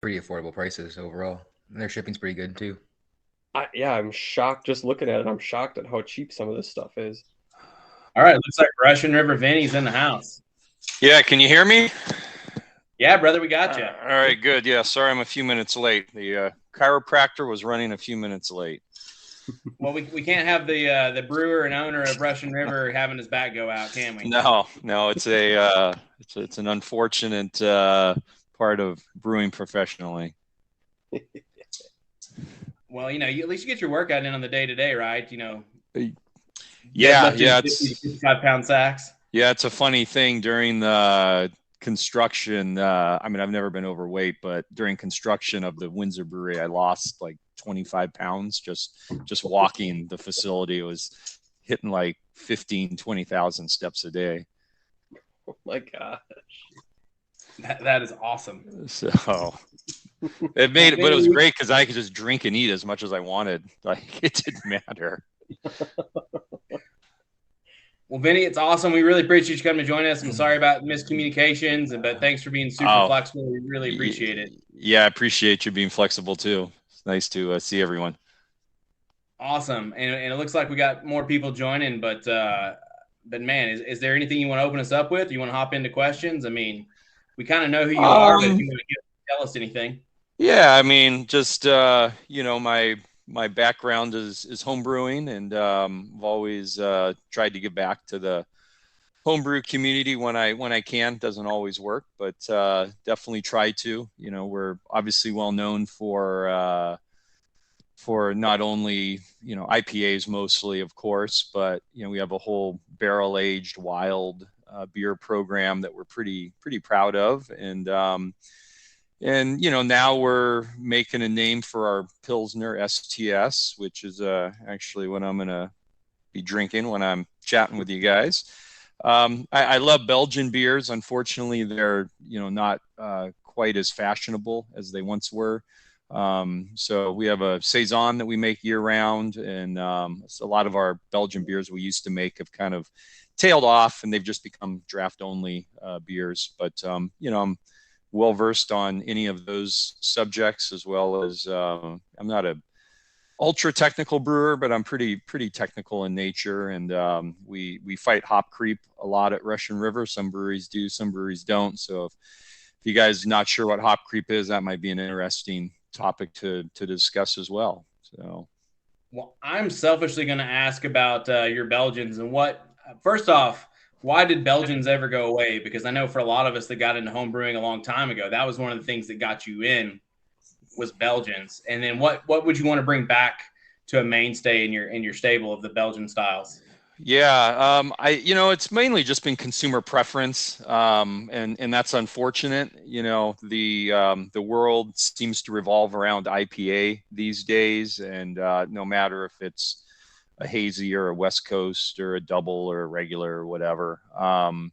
pretty affordable prices overall. And their shipping's pretty good too. Yeah, I'm shocked just looking at it. I'm shocked at how cheap some of this stuff is. All right, looks like Russian River Vinnie's in the house. Yeah, can you hear me? Yeah, brother, we got you. All right, good. Yeah, sorry I'm a few minutes late. The chiropractor was running a few minutes late. Well, we can't have the brewer and owner of Russian River having his back go out, can we? No, it's it's an unfortunate part of brewing professionally. Well, at least you get your workout in on the day to day, right? Yeah, 55-pound sacks. Yeah, it's a funny thing during the construction. I've never been overweight, but during construction of the Windsor Brewery, I lost like 25 pounds just walking the facility. It was hitting like 20,000 steps a day. Oh my gosh. That is awesome. So it made it, but it was great because I could just drink and eat as much as I wanted. Like it didn't matter. Well, Vinnie, it's awesome. We really appreciate you coming to join us. I'm sorry about miscommunications, but thanks for being super flexible. We really appreciate it. Yeah, I appreciate you being flexible too. It's nice to see everyone. Awesome. And it looks like we got more people joining, but man, is there anything you want to open us up with? You want to home into questions? We kind of know who you are, but if you want to tell us anything. Yeah, just my background is home brewing, and I've always tried to give back to the homebrew community when I can. Doesn't always work, but definitely try to. We're obviously well known for not only IPAs mostly, of course, but we have a whole barrel aged wild beer program that we're pretty proud of, and now we're making a name for our Pilsner STS, which is actually what I'm going to be drinking when I'm chatting with you guys. I love Belgian beers. Unfortunately, they're not quite as fashionable as they once were. So we have a saison that we make year round, and a lot of our Belgian beers we used to make have kind of tailed off, and they've just become draft only beers. But I'm well versed on any of those subjects, as well as I'm not a ultra technical brewer, but I'm pretty technical in nature. And we fight hop creep a lot at Russian River. Some breweries do, some breweries don't. So if you guys are not sure what hop creep is, that might be an interesting topic to discuss as well. So, well, I'm selfishly going to ask about your Belgians and first off, why did Belgians ever go away? Because I know for a lot of us that got into home brewing a long time ago, that was one of the things that got you in was Belgians. And then what would you want to bring back to a mainstay in your stable of the Belgian styles? Yeah, it's mainly just been consumer preference, and that's unfortunate. The world seems to revolve around IPA these days, and no matter if it's a hazy or a West Coast or a double or a regular or whatever. I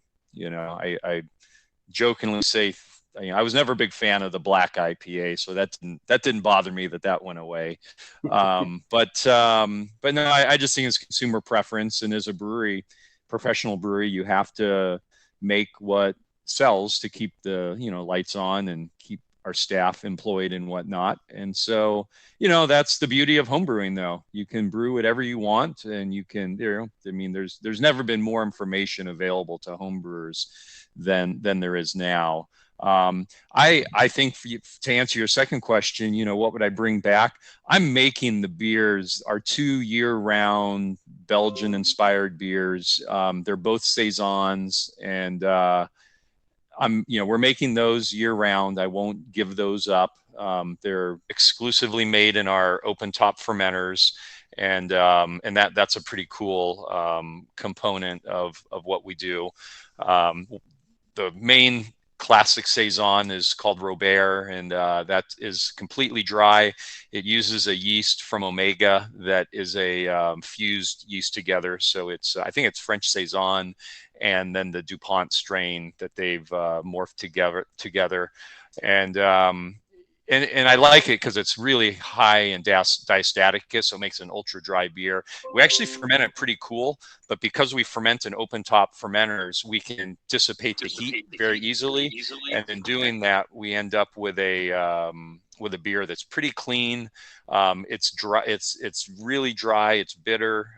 jokingly say, I was never a big fan of the black IPA, so that didn't bother me that went away. But no, I just think it's consumer preference, and as a professional brewery, you have to make what sells to keep the lights on and keep our staff employed and whatnot. And so, that's the beauty of homebrewing, though. You can brew whatever you want, and you can, there's never been more information available to homebrewers than there is now. I think to answer your second question, what would I bring back? I'm making the beers, our 2 year-round Belgian-inspired beers. They're both saisons, and we're making those year round. I won't give those up. They're exclusively made in our open top fermenters, and that's a pretty cool component of what we do. The main classic saison is called Robert, and that is completely dry. It uses a yeast from Omega that is a fused yeast together. So I think it's French saison, and then the DuPont strain that they've morphed together. And and I like it because it's really high in diastaticus, so it makes an ultra dry beer. We actually ferment it pretty cool, but because we ferment in open top fermenters, we can dissipate the heat very easily. And in doing that, we end up with a beer that's pretty clean. It's dry. It's really dry. It's bitter.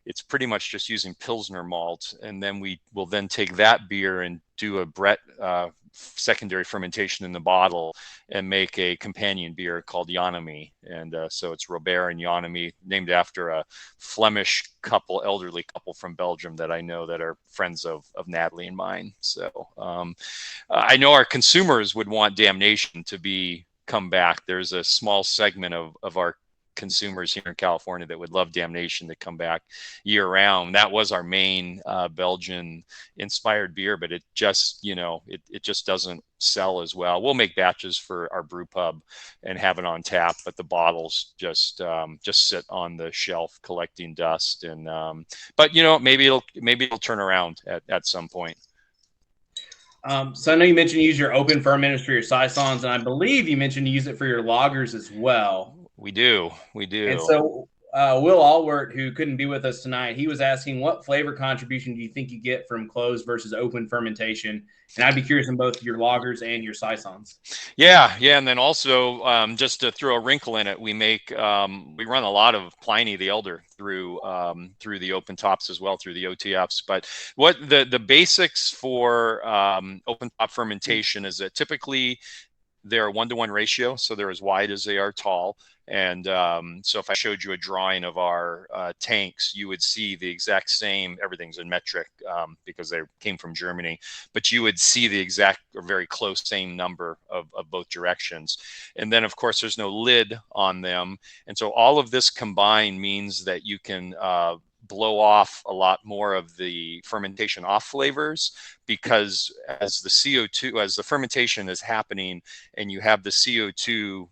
It's pretty much just using Pilsner malt, and then we will then take that beer and do a Brett secondary fermentation in the bottle and make a companion beer called Janemi. And so it's Robert and Janemi, named after a Flemish couple, elderly couple from Belgium that I know that are friends of Natalie and mine. So I know our consumers would want Damnation to come back. There's a small segment of our consumers here in California that would love Damnation to come back year round. That was our main Belgian inspired beer, but it just, it just doesn't sell as well. We'll make batches for our brew pub and have it on tap, but the bottles just sit on the shelf collecting dust. And but maybe it'll turn around at some point. So I know you mentioned you use your open fermenters for your saisons, and I believe you mentioned you use it for your lagers as well. We do. And so Will Allwert, who couldn't be with us tonight, he was asking, what flavor contribution do you think you get from closed versus open fermentation? And I'd be curious on both your lagers and your saisons. Yeah. And then also, just to throw a wrinkle in it, we run a lot of Pliny the Elder through the open tops as well, through the OTFs. But what the basics for open top fermentation is that typically they're a 1-to-1 ratio, so they're as wide as they are tall. And so if I showed you a drawing of our tanks, you would see the exact same, everything's in metric because they came from Germany, but you would see the exact or very close same number of both directions. And then, of course, there's no lid on them. And so all of this combined means that you can blow off a lot more of the fermentation off flavors, because as the fermentation is happening and you have the CO2,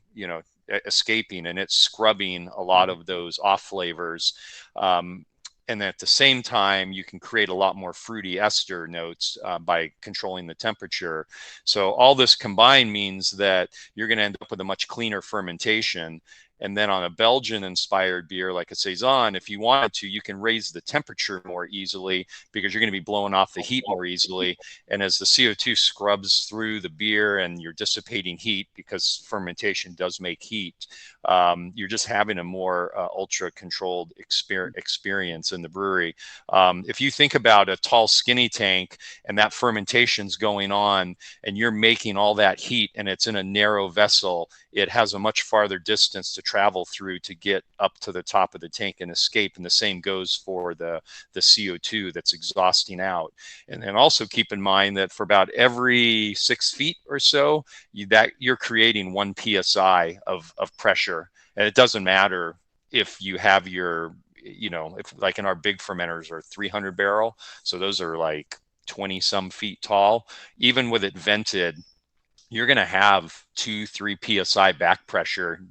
escaping, and it's scrubbing a lot of those off flavors. And at the same time, you can create a lot more fruity ester notes by controlling the temperature. So all this combined means that you're going to end up with a much cleaner fermentation. And then on a Belgian inspired beer like a Saison, if you wanted to, you can raise the temperature more easily because you're going to be blowing off the heat more easily. And as the CO2 scrubs through the beer and you're dissipating heat, because fermentation does make heat, you're just having a more ultra controlled experience in the brewery. If you think about a tall, skinny tank and that fermentation's going on and you're making all that heat and it's in a narrow vessel, it has a much farther distance to travel through to get up to the top of the tank and escape. And the same goes for the CO2 that's exhausting out. And then also keep in mind that for about every 6 feet or so, you're creating 1 PSI of pressure. And it doesn't matter if you have if like in our big fermenters are 300 barrel. So those are like 20 some feet tall. Even with it vented, you're going to have 2-3 PSI back pressure,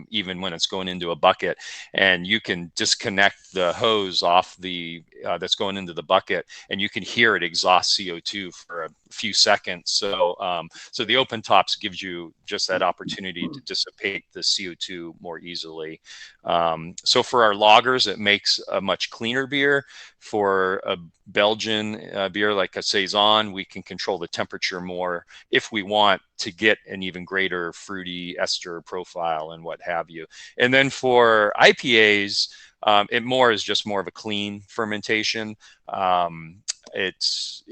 even when it's going into a bucket, and you can disconnect the hose off that's going into the bucket, and you can hear it exhaust CO2 for a few seconds. So the open tops gives you just that opportunity to dissipate the CO2 more easily. So for our lagers, it makes a much cleaner beer. For a Belgian beer like a Saison, we can control the temperature more if we want to get an even greater fruity ester profile and what have you. And then for IPAs, it is just more of a clean fermentation. It's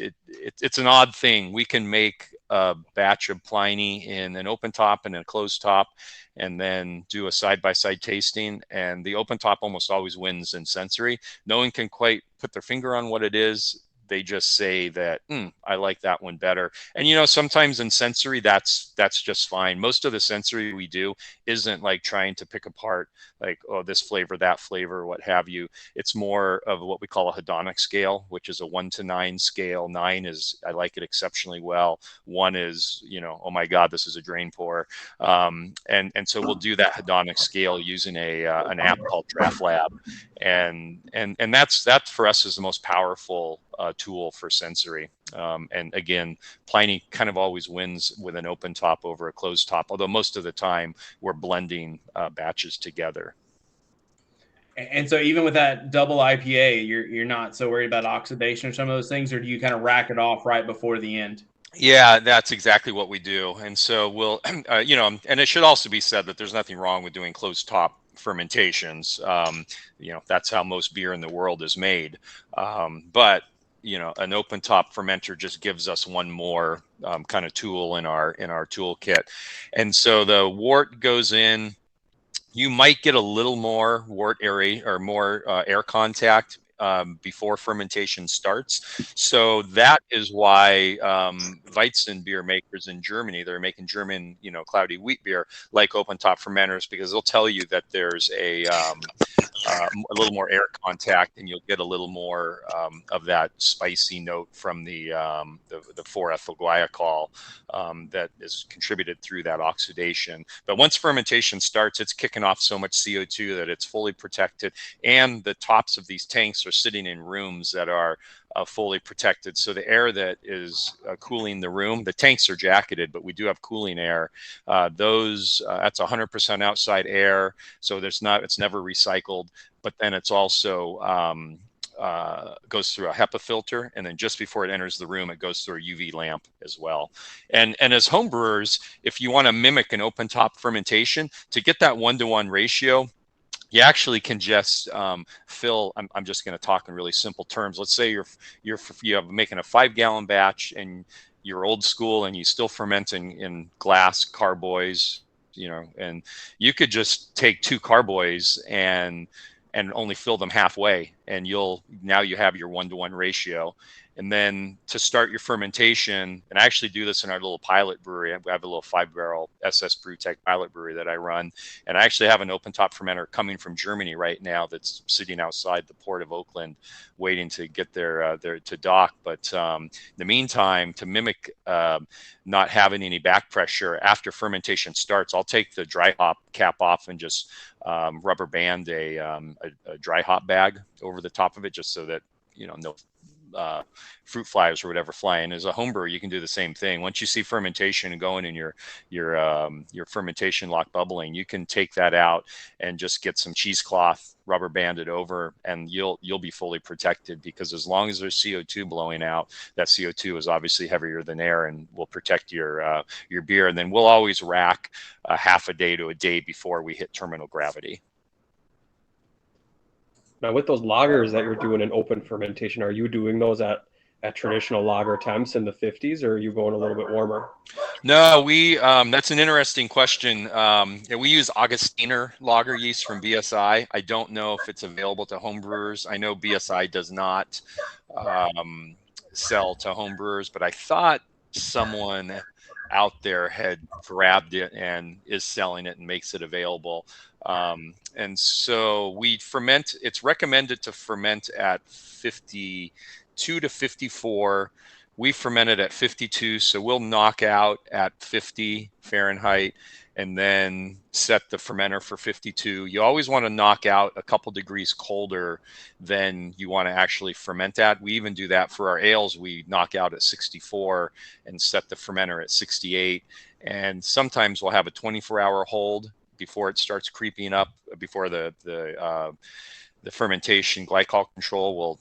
an odd thing. We can make a batch of Pliny in an open top and a closed top, and then do a side-by-side tasting. And the open top almost always wins in sensory. No one can quite put their finger on what it is. They just say that, I like that one better. And, sometimes in sensory, that's just fine. Most of the sensory we do isn't like trying to pick apart, like, oh, this flavor, that flavor, what have you. It's more of what we call a hedonic scale, which is a 1 to 9 scale. 9 is, I like it exceptionally well. 1 is, oh my God, this is a drain pour. And so we'll do that hedonic scale using an app called Draft Lab. And that for us is the most powerful tool for sensory. And again, Pliny kind of always wins with an open top over a closed top, although most of the time we're blending batches together. And so even with that double IPA, you're not so worried about oxidation or some of those things, or do you kind of rack it off right before the end? Yeah, that's exactly what we do. And so we'll, and it should also be said that there's nothing wrong with doing closed top fermentations. That's how most beer in the world is made. But an open top fermenter just gives us one more kind of tool in our toolkit. And so the wort goes in. You might get a little more wort area or more air contact before fermentation starts. So that is why Weizen beer makers in Germany, they're making German, cloudy wheat beer, like open top fermenters, because they'll tell you that there's a little more air contact, and you'll get a little more of that spicy note from the 4-ethyl glycol that is contributed through that oxidation. But once fermentation starts, it's kicking off so much CO2 that it's fully protected, and the tops of these tanks are sitting in rooms that are fully protected. So the air that is cooling the room, the tanks are jacketed, but we do have cooling air. That's 100% outside air. So it's never recycled, but then it's also goes through a HEPA filter, and then just before it enters the room, it goes through a UV lamp as well. And as home brewers, if you want to mimic an open top fermentation, to get that 1-to-1 ratio, you actually can just fill. I'm just going to talk in really simple terms. Let's say you're making a 5-gallon batch, and you're old school, and you still ferment in glass carboys, and you could just take 2 carboys and only fill them halfway, and you have your 1-to-1 ratio. And then to start your fermentation, and I actually do this in our little pilot brewery. We have a little 5-barrel SS Brewtech pilot brewery that I run. And I actually have an open top fermenter coming from Germany right now that's sitting outside the port of Oakland waiting to get there to dock. But in the meantime, to mimic not having any back pressure after fermentation starts, I'll take the dry hop cap off and just rubber band a dry hop bag over the top of it, just so that no fruit flies or whatever flying. As a home brewer, you can do the same thing. Once you see fermentation going in your fermentation lock bubbling, you can take that out and just get some cheesecloth, rubber banded over, and you'll be fully protected, because as long as there's CO2 blowing out, that CO2 is obviously heavier than air and will protect your beer. And then we'll always rack a half a day to a day before we hit terminal gravity. Now, with those lagers that you're doing in open fermentation, are you doing those at traditional lager temps in the 50s, or are you going a little bit warmer? No, that's an interesting question. We use Augustiner lager yeast from BSI. I don't know if it's available to home brewers. I know BSI does not sell to home brewers, but I thought someone out there had grabbed it and is selling it and makes it available. And so we ferment. It's recommended to ferment at 52 to 54. We ferment it at 52, so we'll knock out at 50 Fahrenheit and then set the fermenter for 52. You always want to knock out a couple degrees colder than you want to actually ferment at. We even do that for our ales. We knock out at 64 and set the fermenter at 68. And sometimes we'll have a 24-hour hold before it starts creeping up, before the fermentation glycol control will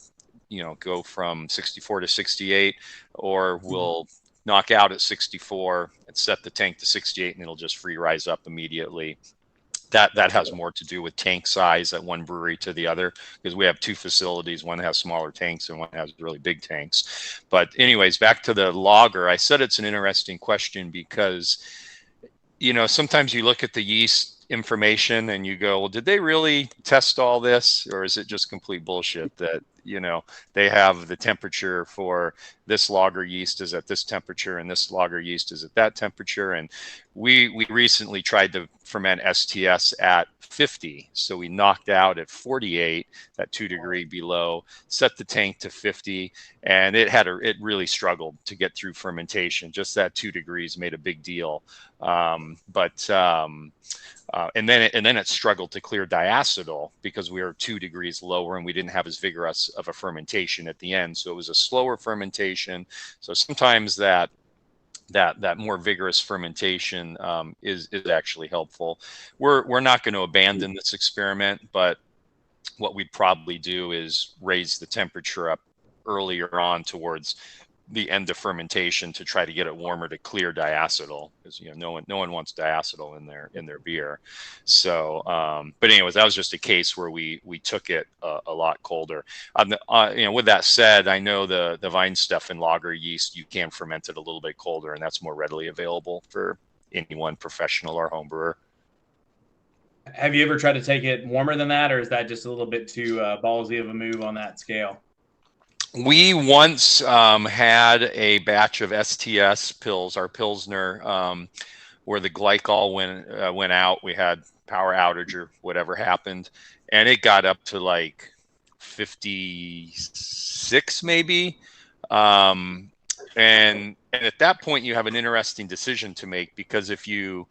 go from 64 to 68, or we'll knock out at 64 and set the tank to 68, and it'll just free rise up immediately. That has more to do with tank size at one brewery to the other, because we have 2 facilities. One has smaller tanks and one has really big tanks. But anyways, back to the lager. I said it's an interesting question because sometimes you look at the yeast information and you go, well, did they really test all this, or is it just complete bullshit that they have the temperature for this lager yeast is at this temperature and this lager yeast is at that temperature? And we recently tried to ferment STS at 50. So we knocked out at 48, that 2 degree below, set the tank to 50, and it really struggled to get through fermentation. Just that 2 degrees made a big deal. And then it struggled to clear diacetyl because we were 2 degrees lower and we didn't have as vigorous of a fermentation at the end. So it was a slower fermentation. So sometimes that more vigorous fermentation is actually helpful. We're not going to abandon this experiment, but what we'd probably do is raise the temperature up earlier on towards the end of fermentation to try to get it warmer to clear diacetyl, because no one wants diacetyl in their beer. So but anyways, that was just a case where we took it a lot colder. With that said, I know the Weinsteffen lager yeast, you can ferment it a little bit colder, and that's more readily available for anyone, professional or home brewer. Have you ever tried to take it warmer than that, or is that just a little bit too ballsy of a move on that scale? We once had a batch of STS pills, our Pilsner, where the glycol went out. We had power outage or whatever happened, and it got up to like 56 maybe. And at that point, you have an interesting decision to make, because if you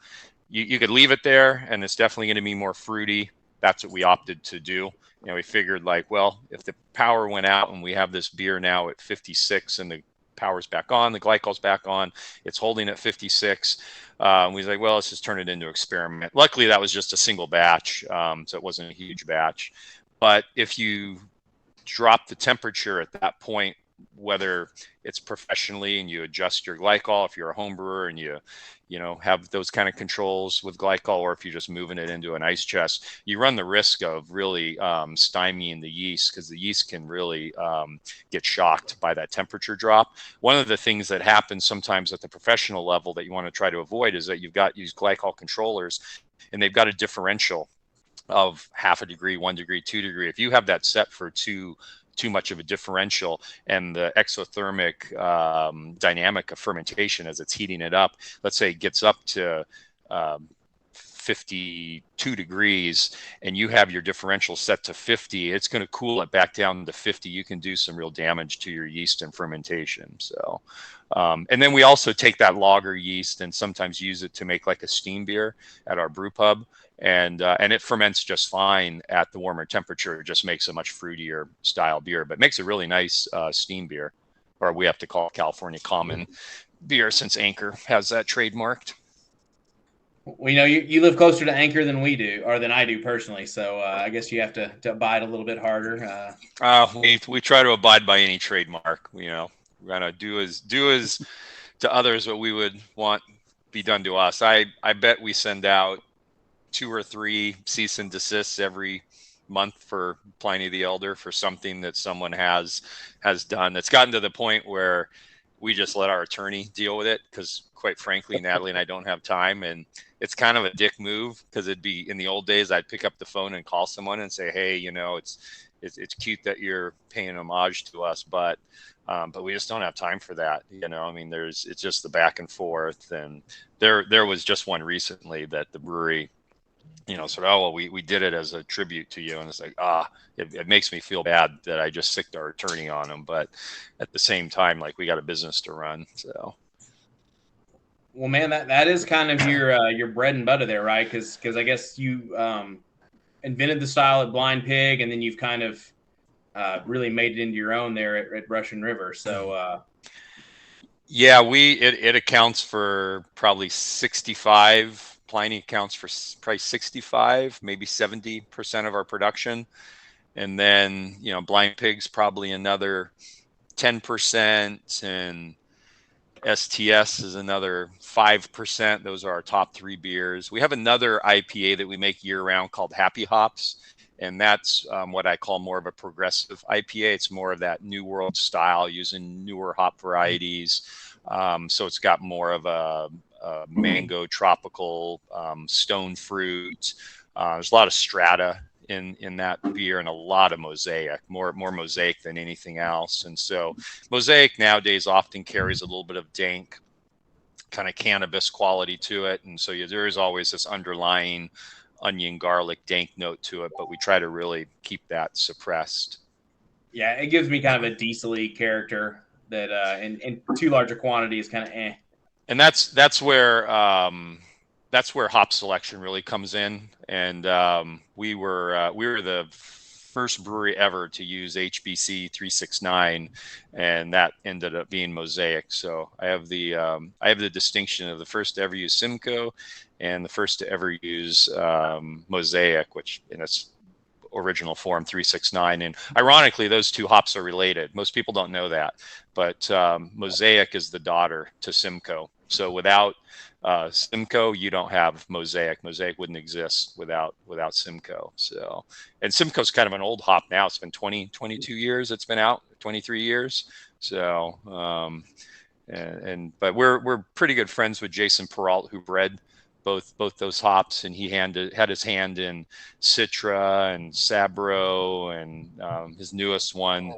could leave it there and it's definitely going to be more fruity. That's what we opted to do. We figured like, well, if the power went out and we have this beer now at 56 and the power's back on, the glycol's back on, it's holding at 56. We was like, well, let's just turn it into experiment. Luckily, that was just a single batch, so it wasn't a huge batch. But if you drop the temperature at that point, whether it's professionally and you adjust your glycol, if you're a home brewer and you have those kind of controls with glycol, or if you're just moving it into an ice chest, you run the risk of really stymieing the yeast, because the yeast can really get shocked by that temperature drop. One of the things that happens sometimes at the professional level that you want to try to avoid is that you've got these glycol controllers and they've got a differential of 0.5 degree, 1 degree, 2 degree. If you have that set for too much of a differential, and the exothermic dynamic of fermentation as it's heating it up, let's say it gets up to 52 degrees and you have your differential set to 50, it's going to cool it back down to 50. You can do some real damage to your yeast and fermentation. So and then we also take that lager yeast and sometimes use it to make like a steam beer at our brew pub. And it ferments just fine at the warmer temperature. It just makes a much fruitier style beer, but makes a really nice steam beer, or we have to call it California Common beer since Anchor has that trademarked. Well, you live closer to Anchor than we do, or than I do personally. So I guess you have to abide a little bit harder. We try to abide by any trademark. We're gonna do as to others what we would want be done to us. I bet we send out 2 or 3 cease and desists every month for Pliny the Elder for something that someone has done. It's gotten to the point where we just let our attorney deal with it, because quite frankly, Natalie and I don't have time, and it's kind of a dick move, because it'd be, in the old days, I'd pick up the phone and call someone and say, hey, it's cute that you're paying homage to us, but we just don't have time for that. It's just the back and forth. And there was just one recently that the brewery, sort of, oh, well, we did it as a tribute to you. And it's like, it makes me feel bad that I just sicked our attorney on them. But at the same time, like, we got a business to run. So. Well, man, that is kind of your bread and butter there, right? Because I guess you invented the style at Blind Pig, and then you've kind of really made it into your own there at Russian River. So, yeah, it accounts for probably 65. Pliny accounts for probably 65, maybe 70% of our production. And then, Blind Pig's probably another 10%, and STS is another 5%. Those are our top 3 beers. We have another IPA that we make year round called Happy Hops. And that's what I call more of a progressive IPA. It's more of that New World style, using newer hop varieties. So it's got more of a mango, tropical, stone fruit. There's a lot of strata in that beer, and a lot of mosaic, more mosaic than anything else. And so mosaic nowadays often carries a little bit of dank kind of cannabis quality to it, and so there is always this underlying onion, garlic, dank note to it, but we try to really keep that suppressed. Yeah, it gives me kind of a diesel-y character that in too large a quantity is kind of eh. And that's where hop selection really comes in. And we were the first brewery ever to use HBC 369, and that ended up being Mosaic. So I have the distinction of the first to ever use Simcoe and the first to ever use Mosaic, which in its original form 369. And ironically, those two hops are related. Most people don't know that, but Mosaic is the daughter to Simcoe. So without Simcoe, you don't have Mosaic. Mosaic wouldn't exist without Simcoe. So, and Simcoe's kind of an old hop now. It's been 22 years. It's been out 23 years. So, but we're pretty good friends with Jason Peralt, who bred both those hops, and he had his hand in Citra and Sabro, and his newest one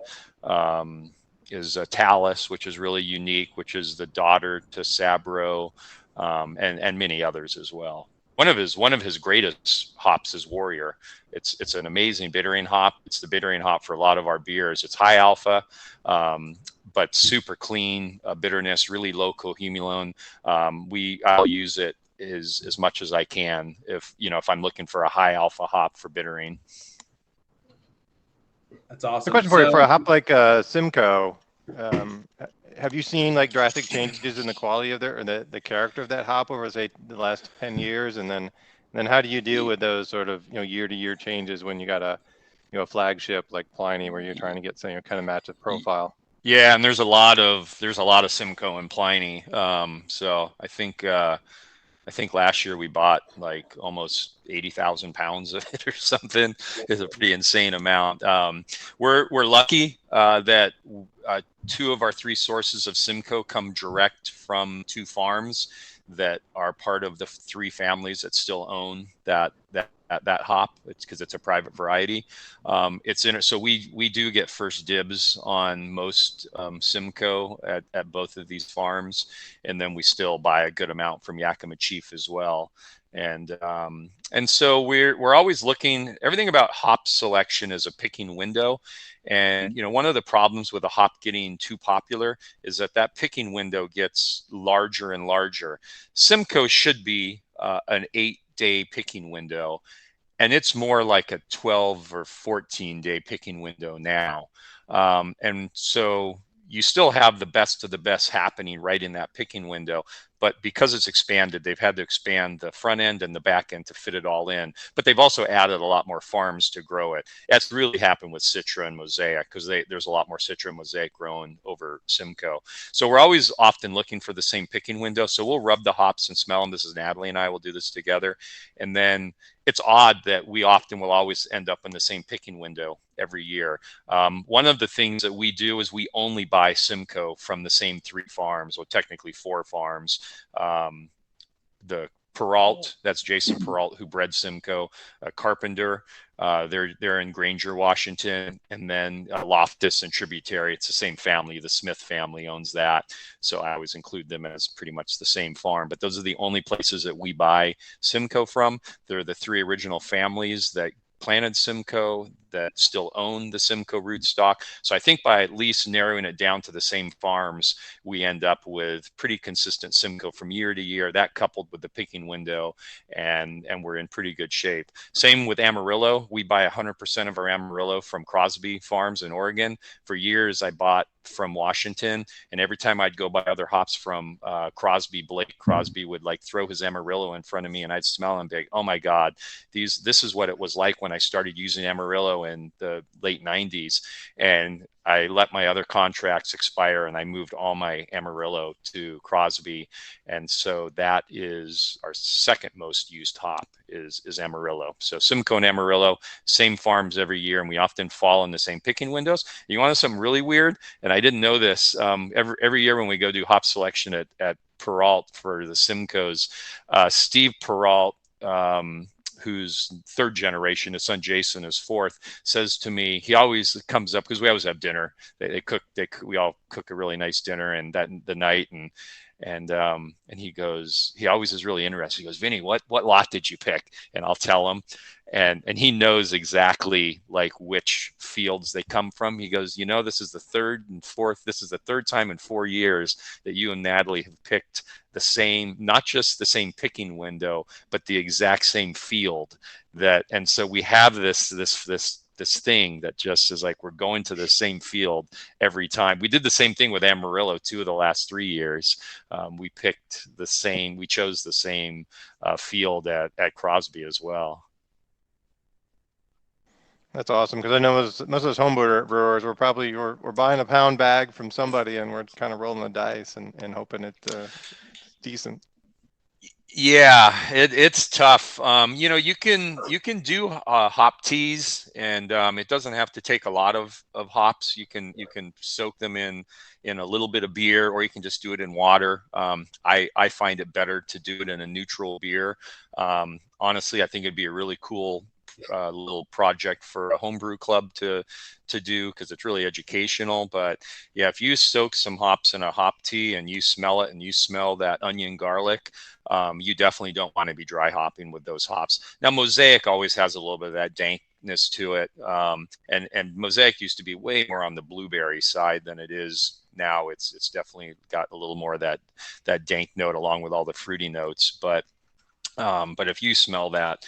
is Talus, which is really unique, which is the daughter to Sabro, and many others as well. One of his greatest hops is Warrior. It's an amazing bittering hop. It's the bittering hop for a lot of our beers. It's high alpha, but super clean bitterness, really low cohumulone. I'll use it as much as I can if I'm looking for a high alpha hop for bittering. That's awesome. A question for you: for a hop like Simcoe, have you seen like drastic changes in the quality of the character of that hop over, say, the last 10 years? And then how do you deal with those sort of year to year changes when you got a flagship like Pliny, where you're trying to get something kind of match the profile? Yeah, and there's a lot of Simcoe and Pliny. So I think last year we bought like almost 80,000 pounds of it or something. It's a pretty insane amount. We're lucky that two of our three sources of Simcoe come direct from two farms that are part of the three families that still own that hop. It's because it's a private variety. It's in it, so we do get first dibs on most Simcoe at both of these farms, and then we still buy a good amount from Yakima Chief as well. And so we're always looking. Everything about hop selection is a picking window. And one of the problems with a hop getting too popular is that picking window gets larger and larger. Simcoe should be an 8-day picking window, and it's more like a 12 or 14-day picking window now. And so you still have the best of the best happening right in that picking window. But because it's expanded, they've had to expand the front end and the back end to fit it all in. But they've also added a lot more farms to grow it. That's really happened with Citra and Mosaic, because there's a lot more Citra and Mosaic grown over Simcoe. So we're always often looking for the same picking window. So we'll rub the hops and smell them. This is Natalie and I will do this together. And then it's odd that we often will always end up in the same picking window every year. One of the things that we do is we only buy Simcoe from the same three farms, or technically four farms. The Peralt, that's Jason Peralt, who bred Simcoe. Carpenter, they're in Granger, Washington, and then Loftus and Tributary. It's the same family. The Smith family owns that, so I always include them as pretty much the same farm. But those are the only places that we buy Simcoe from. They're the three original families that planted Simcoe that still own the Simcoe rootstock. So I think by at least narrowing it down to the same farms, we end up with pretty consistent Simcoe from year to year. That coupled with the picking window, and we're in pretty good shape. Same with Amarillo. We buy 100% of our Amarillo from Crosby Farms in Oregon. For years, I bought from Washington, and every time I'd go buy other hops from Blake Crosby would like throw his Amarillo in front of me, and I'd smell and be like, oh my God, this is what it was like when I started using Amarillo in the late 90s. And I let my other contracts expire, and I moved all my Amarillo to Crosby. And so that is our second most used hop is Amarillo. So Simcoe and Amarillo, same farms every year, and we often fall in the same picking windows. You want something really weird? And I didn't know this. Every year when we go do hop selection at Peralt for the Simcoes, Steve Peralt, who's third generation, his son Jason is fourth, says to me, he always comes up because we always have dinner. We all cook a really nice dinner and that the night and he goes, he always is really interested. He goes, Vinny, what lot did you pick? And I'll tell him. And he knows exactly like which fields they come from. He goes, this is the third time in 4 years that you and Natalie have picked the same, not just the same picking window, but the exact same field. And so we have this thing that just is like we're going to the same field every time. We did the same thing with Amarillo 2 of the last 3 years. We chose the same field at Crosby as well. That's awesome, because I know most of those home brewers we're buying a pound bag from somebody and we're kind of rolling the dice and hoping it's decent. Yeah, it's tough. You can do hop teas, and it doesn't have to take a lot of hops. You can soak them in a little bit of beer, or you can just do it in water. I find it better to do it in a neutral beer. Honestly, I think it'd be a really cool little project for a homebrew club to do, because it's really educational. But yeah, if you soak some hops in a hop tea and you smell it and you smell that onion garlic, you definitely don't want to be dry hopping with those hops. Now, Mosaic always has a little bit of that dankness to it, and Mosaic used to be way more on the blueberry side than it is now. It's definitely got a little more of that dank note along with all the fruity notes. But if you smell that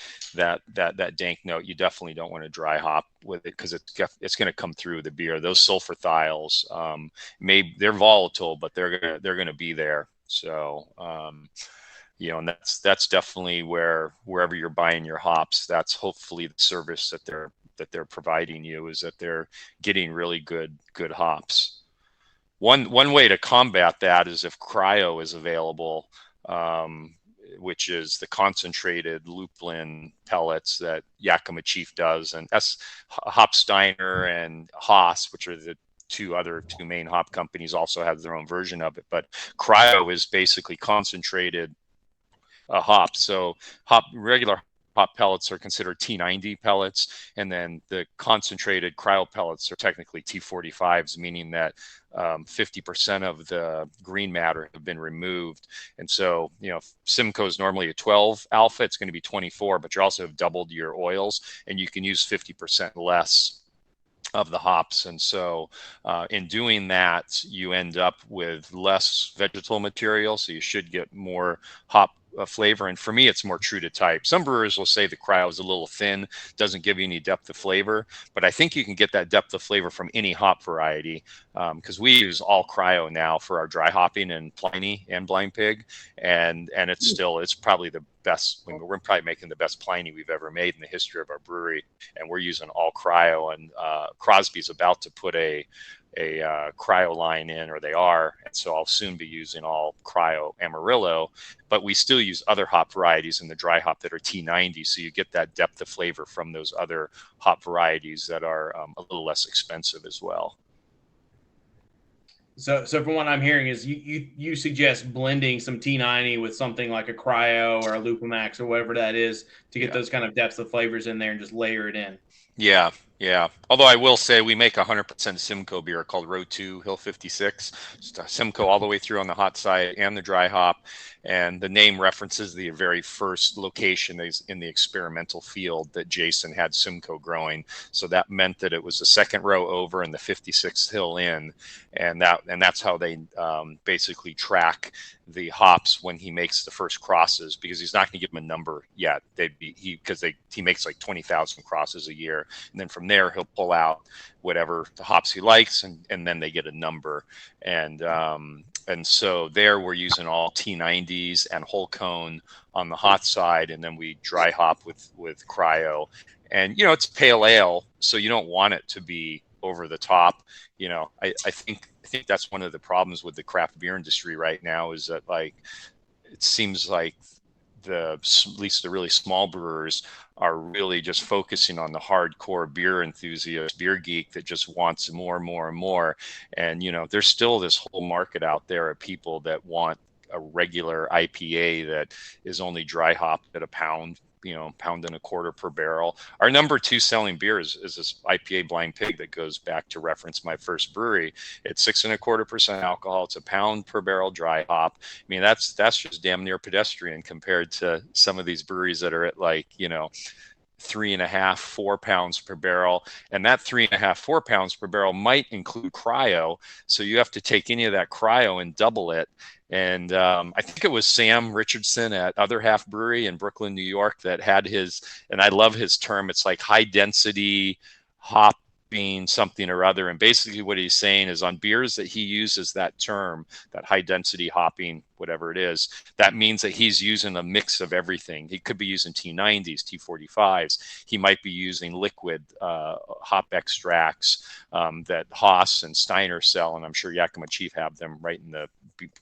dank note, you definitely don't want to dry hop with it, because it's going to come through the beer. Those sulfur thiols, they're volatile, but they're gonna be there. So and that's definitely wherever you're buying your hops, that's hopefully the service that they're providing you, is that they're getting really good hops. One way to combat that is if cryo is available, which is the concentrated lupulin pellets that Yakima Chief does, and Hopsteiner and Haas, which are the two main hop companies, also have their own version of it. But cryo is basically concentrated hops. So regular hop pellets are considered T90 pellets, and then the concentrated cryo pellets are technically T45s, meaning that 50% of the green matter have been removed. And so, Simcoe is normally a 12 alpha, it's going to be 24, but you also have doubled your oils, and you can use 50% less of the hops. And so in doing that, you end up with less vegetal material, so you should get more hop flavor. And for me, it's more true to type. Some brewers will say the cryo is a little thin, doesn't give you any depth of flavor, but I think you can get that depth of flavor from any hop variety, because we use all cryo now for our dry hopping in Pliny and Blind Pig, and it's probably the best. We're probably making the best Pliny we've ever made in the history of our brewery, and we're using all cryo. And Crosby's about to put a cryo line in, or they are, and so I'll soon be using all cryo Amarillo, but we still use other hop varieties in the dry hop that are T90, so you get that depth of flavor from those other hop varieties that are a little less expensive as well. So from what I'm hearing is you suggest blending some T90 with something like a cryo or a Lupomax or whatever that is to get those kind of depths of flavors in there and just layer it in. Yeah. Although I will say we make 100% Simcoe beer called Row 2 Hill 56. Just Simcoe all the way through on the hot side and the dry hop. And the name references the very first location is in the experimental field that Jason had Simcoe growing. So that meant that it was the second row over and the 56th hill in. And that's how they basically track the hops when he makes the first crosses, because he's not going to give them a number yet. He makes like 20,000 crosses a year, and then from there he'll pull out whatever the hops he likes, and then they get a number. And so there we're using all T90s and whole cone on the hot side, and then we dry hop with cryo. And it's pale ale, so you don't want it to be over the top. I think that's one of the problems with the craft beer industry right now, is that it seems like at least the really small brewers are really just focusing on the hardcore beer enthusiast, beer geek that just wants more and more and more. And there's still this whole market out there of people that want a regular IPA that is only dry hopped at a pound, pound and a quarter per barrel. Our number 2 selling beer is this IPA Blind Pig that goes back to reference my first brewery. It's 6.25% alcohol. It's a pound per barrel dry hop. I mean, that's just damn near pedestrian compared to some of these breweries that are at 3.5, 4 pounds per barrel. And that 3.5, 4 pounds per barrel might include cryo. So you have to take any of that cryo and double it. And I think it was Sam Richardson at Other Half Brewery in Brooklyn, New York, that had his, and I love his term, it's like high density hop being something or other. And basically what he's saying is on beers that he uses that term, that high density hopping, whatever it is, that means that he's using a mix of everything. He could be using T90s, T45s. He might be using liquid hop extracts that Haas and Steiner sell. And I'm sure Yakima Chief have them right in the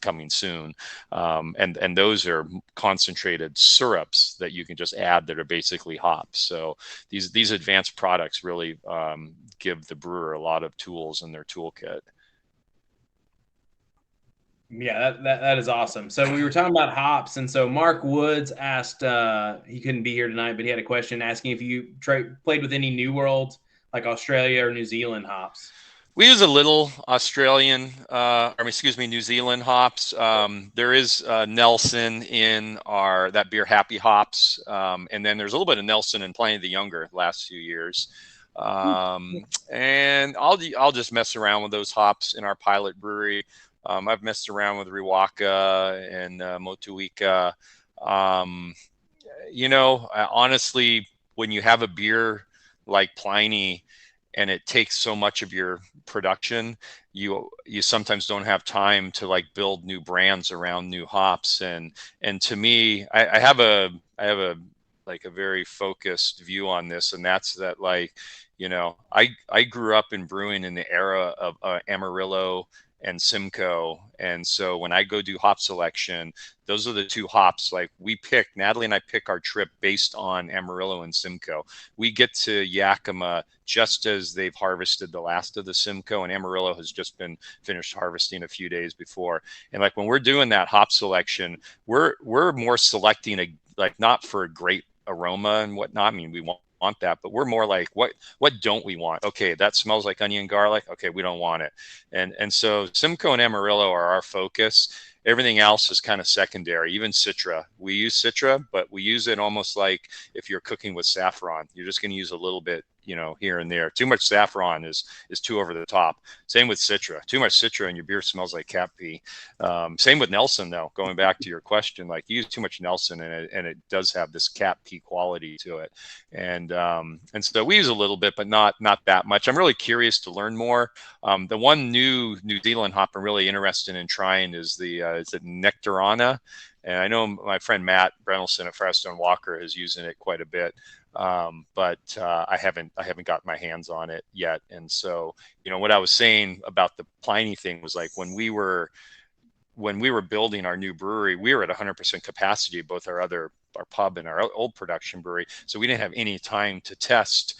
coming soon. And those are concentrated syrups that you can just add that are basically hops. So these advanced products really give the brewer a lot of tools in their toolkit. Yeah, that is awesome. So we were talking about hops, and so Mark Woods asked, he couldn't be here tonight, but he had a question asking if you played with any New World, like Australia or New Zealand hops. We use a little Australian, New Zealand hops. There is Nelson in that beer Happy Hops, and then there's a little bit of Nelson in Pliny the Younger last few years. And I'll just mess around with those hops in our pilot brewery. I've messed around with Riwaka and Motueka. Honestly, when you have a beer like Pliny and it takes so much of your production, you sometimes don't have time to build new brands around new hops. And to me, I have a very focused view on this, and that's that I grew up in brewing in the era of Amarillo and Simcoe. And so when I go do hop selection, those are the 2 hops. Natalie and I pick our trip based on Amarillo and Simcoe. We get to Yakima just as they've harvested the last of the Simcoe, and Amarillo has just been finished harvesting a few days before. And when we're doing that hop selection, we're more selecting not for a great aroma and whatnot. I mean, we want that, but we're more what don't we want? Okay, that smells like onion garlic. Okay, we don't want it. And so Simcoe and Amarillo are our focus. Everything else is kind of secondary. Even Citra, we use Citra, but we use it almost like if you're cooking with saffron. You're just going to use a little bit, here and there. Too much saffron is too over the top. Same with Citra. Too much Citra and your beer smells like cat pee. Same with Nelson, though. Going back to your question, you use too much Nelson and it does have this cat pee quality to it. And so we use a little bit, but not that much. I'm really curious to learn more. The one New Zealand hop I'm really interested in trying is is it Nectarana? And I know my friend Matt Brenelson at Firestone Walker is using it quite a bit. But I haven't got my hands on it yet. And so, what I was saying about the Pliny thing was when we were building our new brewery, we were at 100% capacity, both our pub and our old production brewery. So we didn't have any time to test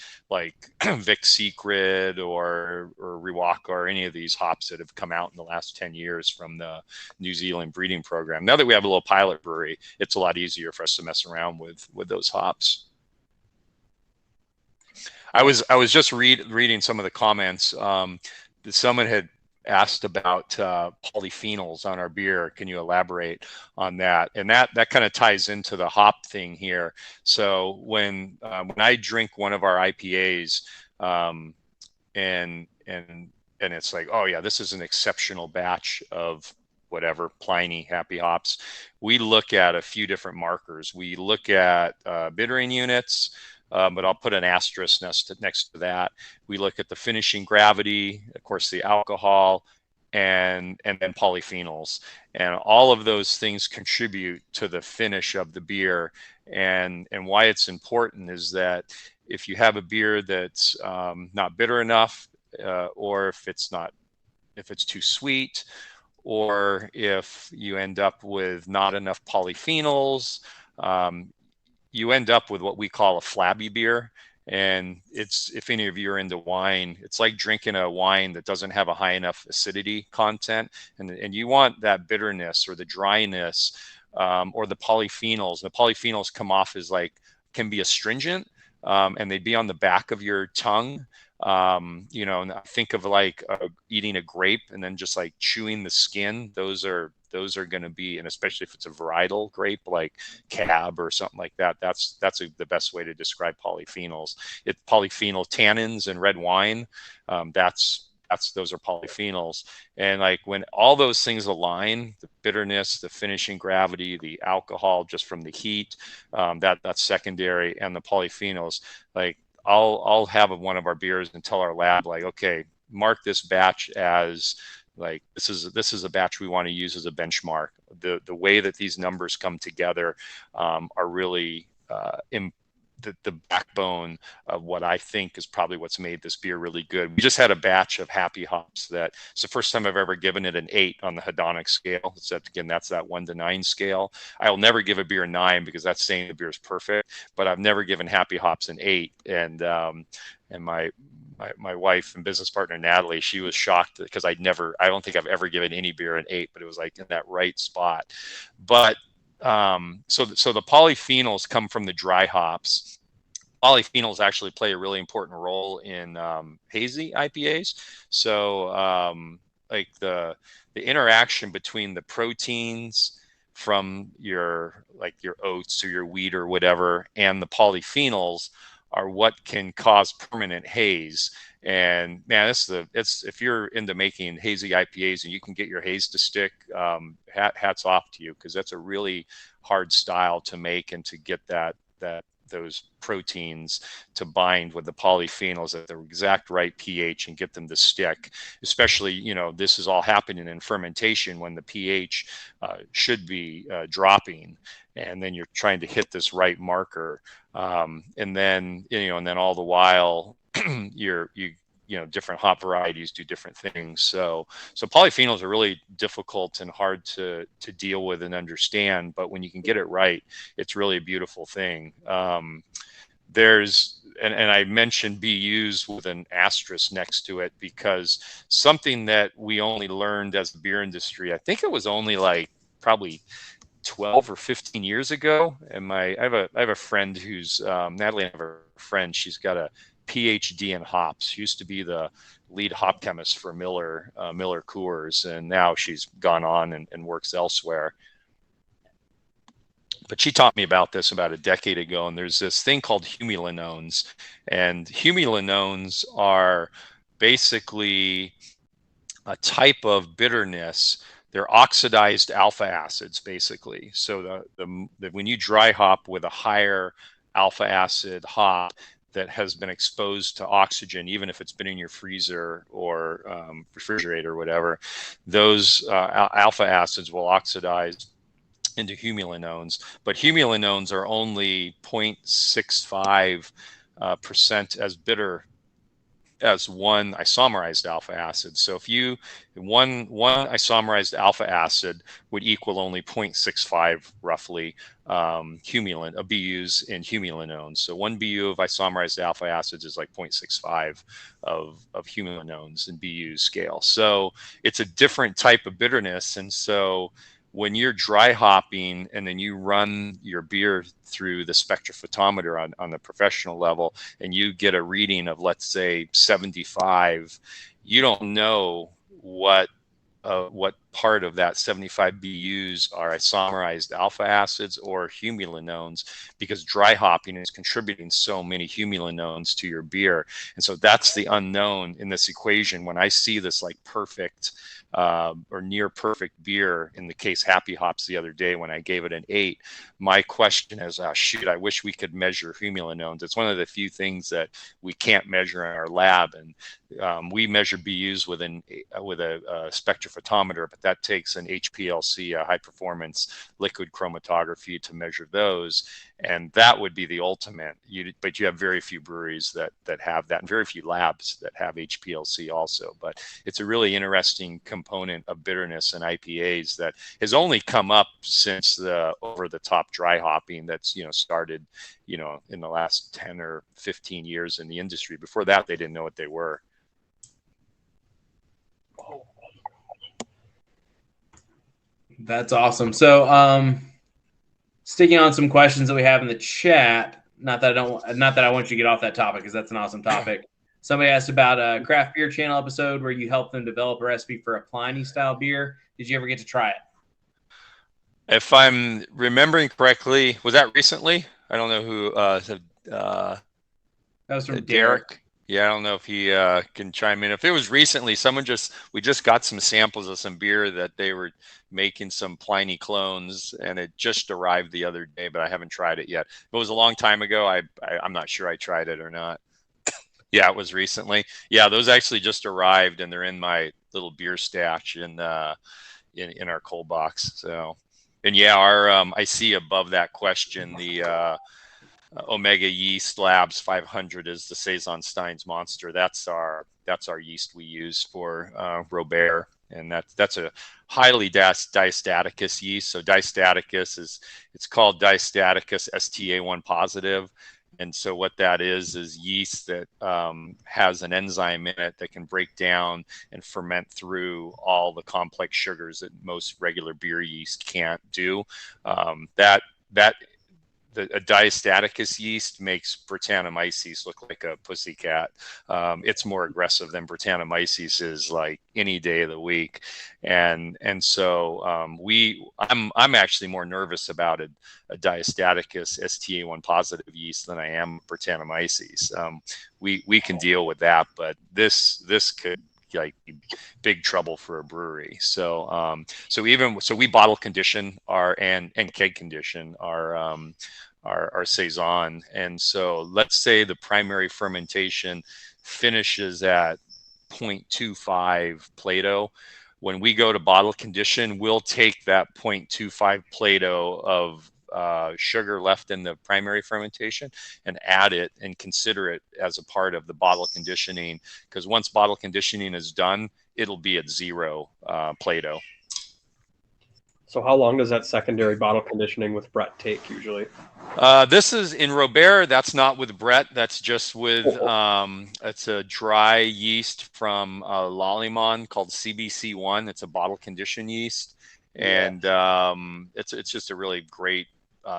Vic Secret or Riwaka or any of these hops that have come out in the last 10 years from the New Zealand breeding program. Now that we have a little pilot brewery, it's a lot easier for us to mess around with those hops. I was just reading some of the comments. Someone had asked about polyphenols on our beer. Can you elaborate on that? And that kind of ties into the hop thing here. So when I drink one of our IPAs, and it's oh yeah, this is an exceptional batch of whatever Pliny Happy Hops, we look at a few different markers. We look at bittering units. But I'll put an asterisk next to that. We look at the finishing gravity, of course, the alcohol, and then polyphenols. And all of those things contribute to the finish of the beer. And why it's important is that if you have a beer that's not bitter enough, or if it's too sweet, or if you end up with not enough polyphenols, you end up with what we call a flabby beer. And it's, if any of you are into wine, it's like drinking a wine that doesn't have a high enough acidity content, and you want that bitterness or the dryness, or the polyphenols. The polyphenols come off as like, can be astringent, and they'd be on the back of your tongue. And think of like eating a grape and then just like chewing the skin. Those are going to be, and especially if it's a varietal grape like Cab or something like that, that's the best way to describe polyphenols. It's polyphenol tannins in red wine. Those are polyphenols. And like when all those things align, the bitterness, the finishing gravity, the alcohol just from the heat, that's secondary, and the polyphenols, like I'll have one of our beers and tell our lab, like, okay, mark this batch as like, this is a batch we want to use as a benchmark. The way that these numbers come together are really the backbone of what I think is probably what's made this beer really good. We just had a batch of Happy Hops that it's the first time I've ever given it an 8 on the hedonic scale. So again, that's that 1 to 9 scale. I'll never give a beer a 9 because that's saying the beer is perfect, but I've never given Happy Hops an 8. And my wife and business partner Natalie, she was shocked because I don't think I've ever given any beer an 8, but it was like in that right spot. But so the polyphenols come from the dry hops. Polyphenols actually play a really important role in hazy IPAs. So like the interaction between the proteins from your oats or your wheat or whatever and the polyphenols are what can cause permanent haze. And man, it's if you're into making hazy IPAs and you can get your haze to stick, hats off to you, because that's a really hard style to make, and to get those proteins to bind with the polyphenols at the exact right pH and get them to stick. Especially, this is all happening in fermentation when the pH should be dropping, and then you're trying to hit this right marker. And then all the while different hop varieties do different things. So polyphenols are really difficult and hard to deal with and understand, but when you can get it right, it's really a beautiful thing. And I mentioned BUs with an asterisk next to it, because something that we only learned as the beer industry, I think it was only like probably 12 or 15 years ago. And I have a friend who's Natalie. I have a friend. She's got a PhD in hops. She used to be the lead hop chemist for Miller Coors, and now she's gone on and works elsewhere. But she taught me about this about a decade ago. And there's this thing called humulinones, and humulinones are basically a type of bitterness. They're oxidized alpha acids, basically. So when you dry hop with a higher alpha acid hop that has been exposed to oxygen, even if it's been in your freezer or refrigerator or whatever, those alpha acids will oxidize into humulinones. But humulinones are only 0.65% as bitter as one isomerized alpha acid. So if one isomerized alpha acid would equal only 0.65 roughly BUs in humulinones. So 1 BU of isomerized alpha acids is like 0.65 of humulinones in BU scale. So it's a different type of bitterness. And so when you're dry hopping and then you run your beer through the spectrophotometer on the professional level, and you get a reading of, let's say, 75, you don't know what part of that 75 BUs are isomerized alpha acids or humulinones, because dry hopping is contributing so many humulinones to your beer. And so that's the unknown in this equation. When I see this like perfect or near perfect beer, in the case Happy Hops the other day, when I gave it an 8, my question is, shoot, I wish we could measure humulinones. It's one of the few things that we can't measure in our lab. And we measure BUs with a spectrophotometer, but that takes an HPLC, a high performance liquid chromatography, to measure those. And that would be the ultimate. But you have very few breweries that have that, and very few labs that have HPLC also. But it's a really interesting component of bitterness in IPAs that has only come up since the over-the-top dry hopping that's started in the last 10 or 15 years in the industry. Before that, they didn't know what they were. That's awesome. So, sticking on some questions that we have in the chat. Not that I want you to get off that topic, because that's an awesome topic. Somebody asked about a craft beer channel episode where you helped them develop a recipe for a Pliny style beer. Did you ever get to try it? If I'm remembering correctly, was that recently? I don't know who said. That was from Derek. Yeah, I don't know if he can chime in. If it was recently, we just got some samples of some beer that they were making, some Pliny clones, and it just arrived the other day, but I haven't tried it yet. If it was a long time ago, I'm not sure I tried it or not. Yeah, it was recently. Yeah, those actually just arrived, and they're in my little beer stash in our cold box. So, and yeah, I see above that question the Omega Yeast Labs 500 is the Saison Steins Monster. That's our yeast we use for Robert, and that's a highly diastaticus yeast. So diastaticus it's called diastaticus STA1 positive. And so what that is yeast that has an enzyme in it that can break down and ferment through all the complex sugars that most regular beer yeast can't do. A diastaticus yeast makes Brettanomyces look like a pussycat. It's more aggressive than Brettanomyces is, like, any day of the week, and so I'm actually more nervous about a diastaticus STA1 positive yeast than I am Brettanomyces. We can deal with that, but this could big trouble for a brewery. So we bottle condition and keg condition our saison. And so let's say the primary fermentation finishes at 0.25 Plato. When we go to bottle condition, we'll take that 0.25 Plato of sugar left in the primary fermentation and add it and consider it as a part of the bottle conditioning, because once bottle conditioning is done, it'll be at 0 Plato. So how long does that secondary bottle conditioning with Brett take usually? This is in Robert. That's not with Brett. That's just with it's a dry yeast from Lallemand called CBC1. It's a bottle condition yeast, and it's just a really great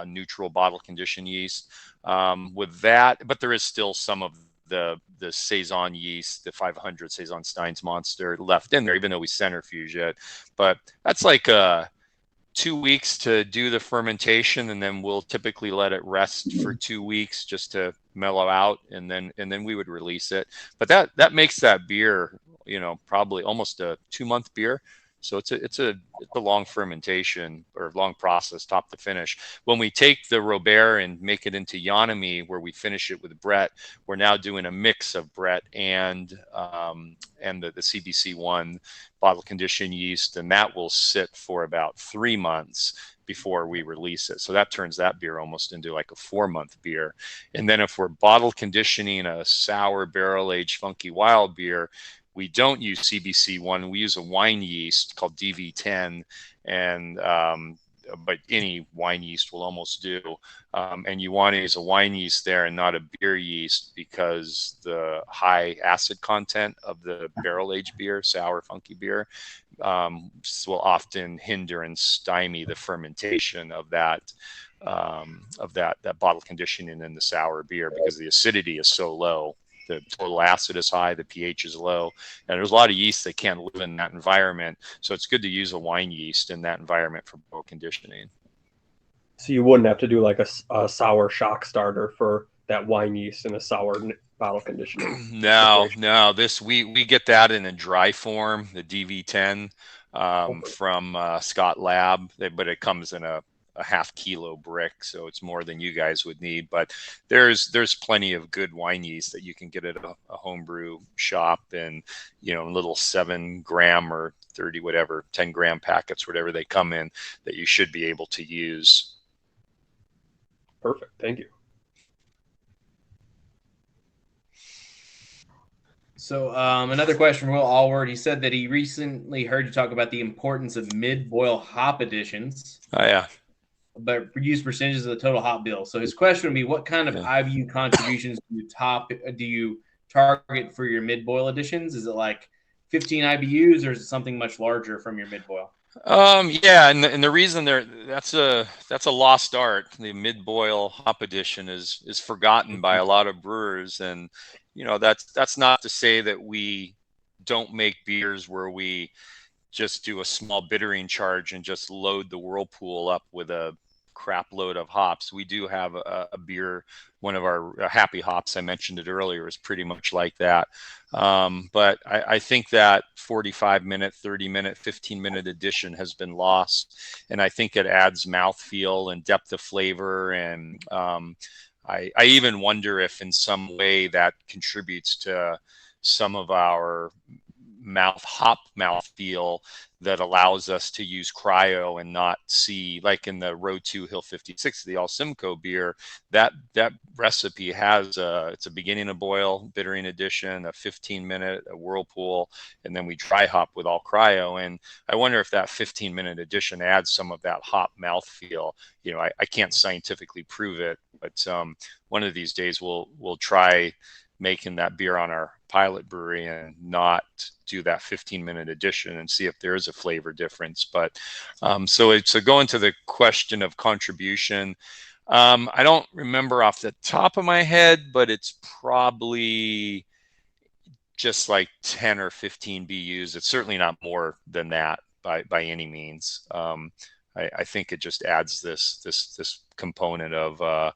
neutral bottle condition yeast. With that, but there is still some of the saison yeast, the 500 Saison Steins Monster left in there, even though we centrifuge it. But that's like 2 weeks to do the fermentation, and then we'll typically let it rest for 2 weeks just to mellow out, and then we would release it. But that makes that beer, probably almost a 2-month beer. So it's a long fermentation or long process, top to finish. When we take the Robert and make it into Yonomi, where we finish it with Brett, we're now doing a mix of Brett and the CBC1 bottle condition yeast, and that will sit for about 3 months before we release it. So that turns that beer almost into like a 4-month beer. And then if we're bottle conditioning a sour barrel-aged funky wild beer, we don't use CBC1. We use a wine yeast called DV10, and but any wine yeast will almost do. And you want to use a wine yeast there and not a beer yeast, because the high acid content of the barrel-aged beer, sour, funky beer, will often hinder and stymie the fermentation of that bottle conditioning in the sour beer, because the acidity is so low. The total acid is high, the pH is low, and there's a lot of yeast that can't live in that environment. So it's good to use a wine yeast in that environment for bottle conditioning. So you wouldn't have to do like a sour shock starter for that wine yeast in a sour bottle conditioning. No. We get that in a dry form, the DV10 from Scott Lab, but it comes in a a half kilo brick, so it's more than you guys would need. But there's plenty of good wine yeast that you can get at a homebrew shop, and little 7 gram or 30 whatever 10 gram packets, whatever they come in, that you should be able to use. Perfect. Thank you. So another question from Will Allward. He said that he recently heard you talk about the importance of mid-boil hop additions, Oh yeah. but use percentages of the total hop bill. So his question would be, what kind of IBU contributions do you target for your mid-boil additions? Is it like 15 IBUs, or is it something much larger from your mid-boil? Yeah, and the reason that's a lost art. The mid-boil hop addition is forgotten by a lot of brewers, and that's not to say that we don't make beers where we just do a small bittering charge and just load the whirlpool up with a crap load of hops. We do have a beer, one of our happy hops, I mentioned it earlier, is pretty much like that. But I think that 45-minute, 30-minute, 15-minute addition has been lost, and I think it adds mouthfeel and depth of flavor, and I even wonder if in some way that contributes to some of our mouthfeel that allows us to use cryo and not see, like in the Row 2 Hill 56, the All Simcoe beer, that recipe has it's a beginning of boil, bittering addition, a 15-minute, a whirlpool, and then we dry hop with all cryo. And I wonder if that 15-minute addition adds some of that hop mouthfeel. I can't scientifically prove it, but one of these days we'll try making that beer on our pilot brewery and not do that 15-minute addition and see if there is a flavor difference. But so going to the question of contribution, I don't remember off the top of my head, but it's probably just like 10 or 15 BUs. It's certainly not more than that by any means. I think it just adds this component of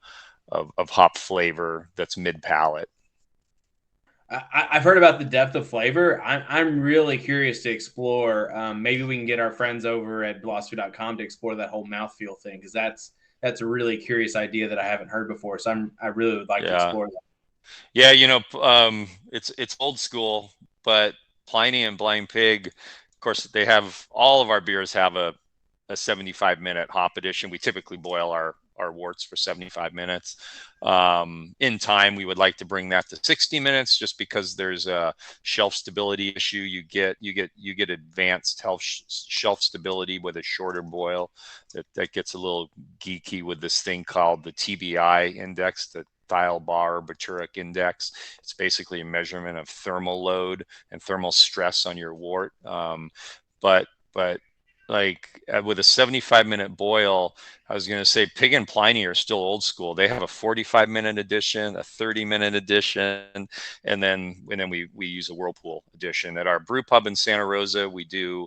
hop flavor that's mid palate. I've heard about the depth of flavor. I'm really curious to explore. Maybe we can get our friends over at philosophy.com to explore that whole mouthfeel thing, because that's a really curious idea that I haven't heard before. So I really would like to explore that. Yeah, it's old school, but Pliny and Blind Pig, of course, they have, all of our beers have a 75-minute hop addition. We typically boil our worts for 75 minutes. In time, we would like to bring that to 60 minutes, just because there's a shelf stability issue. You get advanced shelf stability with a shorter boil. That gets a little geeky with this thing called the TBI index, the Thiel-Bar-Buturic index. It's basically a measurement of thermal load and thermal stress on your wort. But like with a 75-minute boil, I was going to say Pig and Pliny are still old school. They have a 45-minute addition, a 30-minute addition, and then we use a whirlpool addition. At our brew pub in Santa Rosa, we do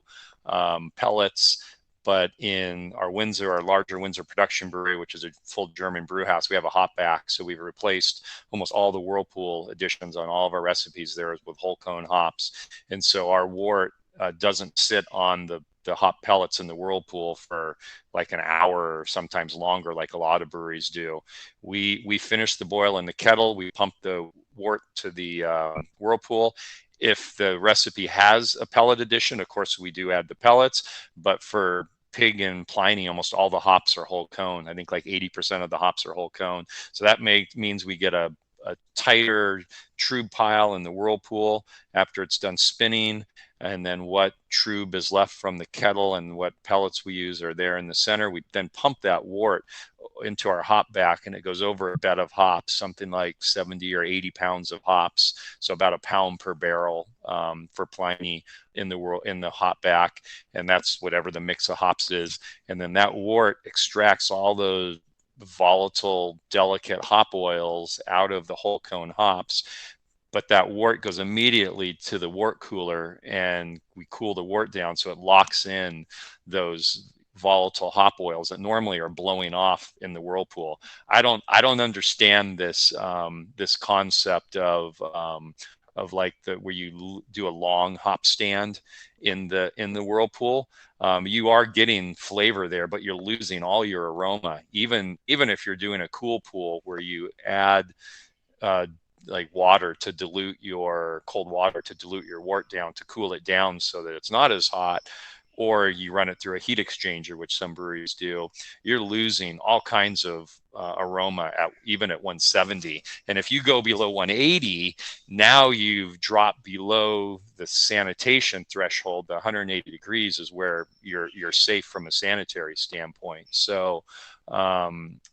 pellets, but in our larger Windsor production brewery, which is a full German brew house, we have a hop back. So we've replaced almost all the whirlpool additions on all of our recipes there with whole cone hops. And so our wort doesn't sit on the hop pellets in the whirlpool for like an hour or sometimes longer, like a lot of breweries do. We finish the boil in the kettle. We pump the wort to the whirlpool. If the recipe has a pellet addition, of course, we do add the pellets. But for Pig and Pliny, almost all the hops are whole cone. I think like 80% of the hops are whole cone. So that means we get a tighter trube pile in the whirlpool after it's done spinning, and then what trube is left from the kettle and what pellets we use are there in the center. We then pump that wort into our hop back, and it goes over a bed of hops, something like 70 or 80 pounds of hops, so about a pound per barrel for Pliny in the hop back, and that's whatever the mix of hops is. And then that wort extracts all those volatile, delicate hop oils out of the whole cone hops. But that wort goes immediately to the wort cooler, and we cool the wort down so it locks in those volatile hop oils that normally are blowing off in the whirlpool. I don't understand this concept of of like where you do a long hop stand in the whirlpool, you are getting flavor there, but you're losing all your aroma. Even if you're doing a cool pool where you add like water to dilute your cold water to dilute your wort down to cool it down so that it's not as hot, or you run it through a heat exchanger, which some breweries do, you're losing all kinds of aroma at even at 170. And if you go below 180, now you've dropped below the sanitation threshold. The 180 degrees is where you're safe from a sanitary standpoint. So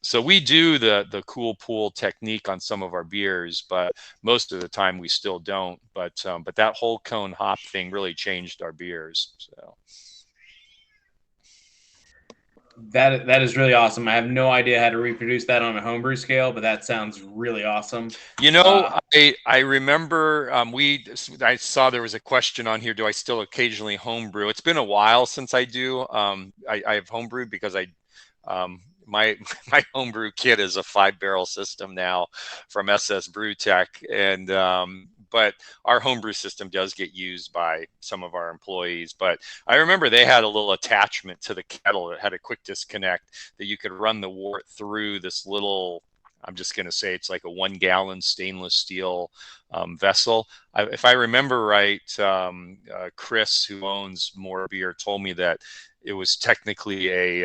so we do the cool pool technique on some of our beers, but most of the time we still don't. But that whole cone hop thing really changed our beers. So. That is really awesome. I have no idea how to reproduce that on a homebrew scale, but that sounds really awesome. You know, I remember I saw there was a question on here. Do I still occasionally homebrew? It's been a while since I do. I have homebrewed because my homebrew kit is a 5-barrel system now from SS Brewtech, and but our homebrew system does get used by some of our employees. But I remember they had a little attachment to the kettle that had a quick disconnect that you could run the wort through this little, I'm just going to say it's like a 1-gallon stainless steel vessel. If I remember right, Chris, who owns More Beer, told me that it was technically a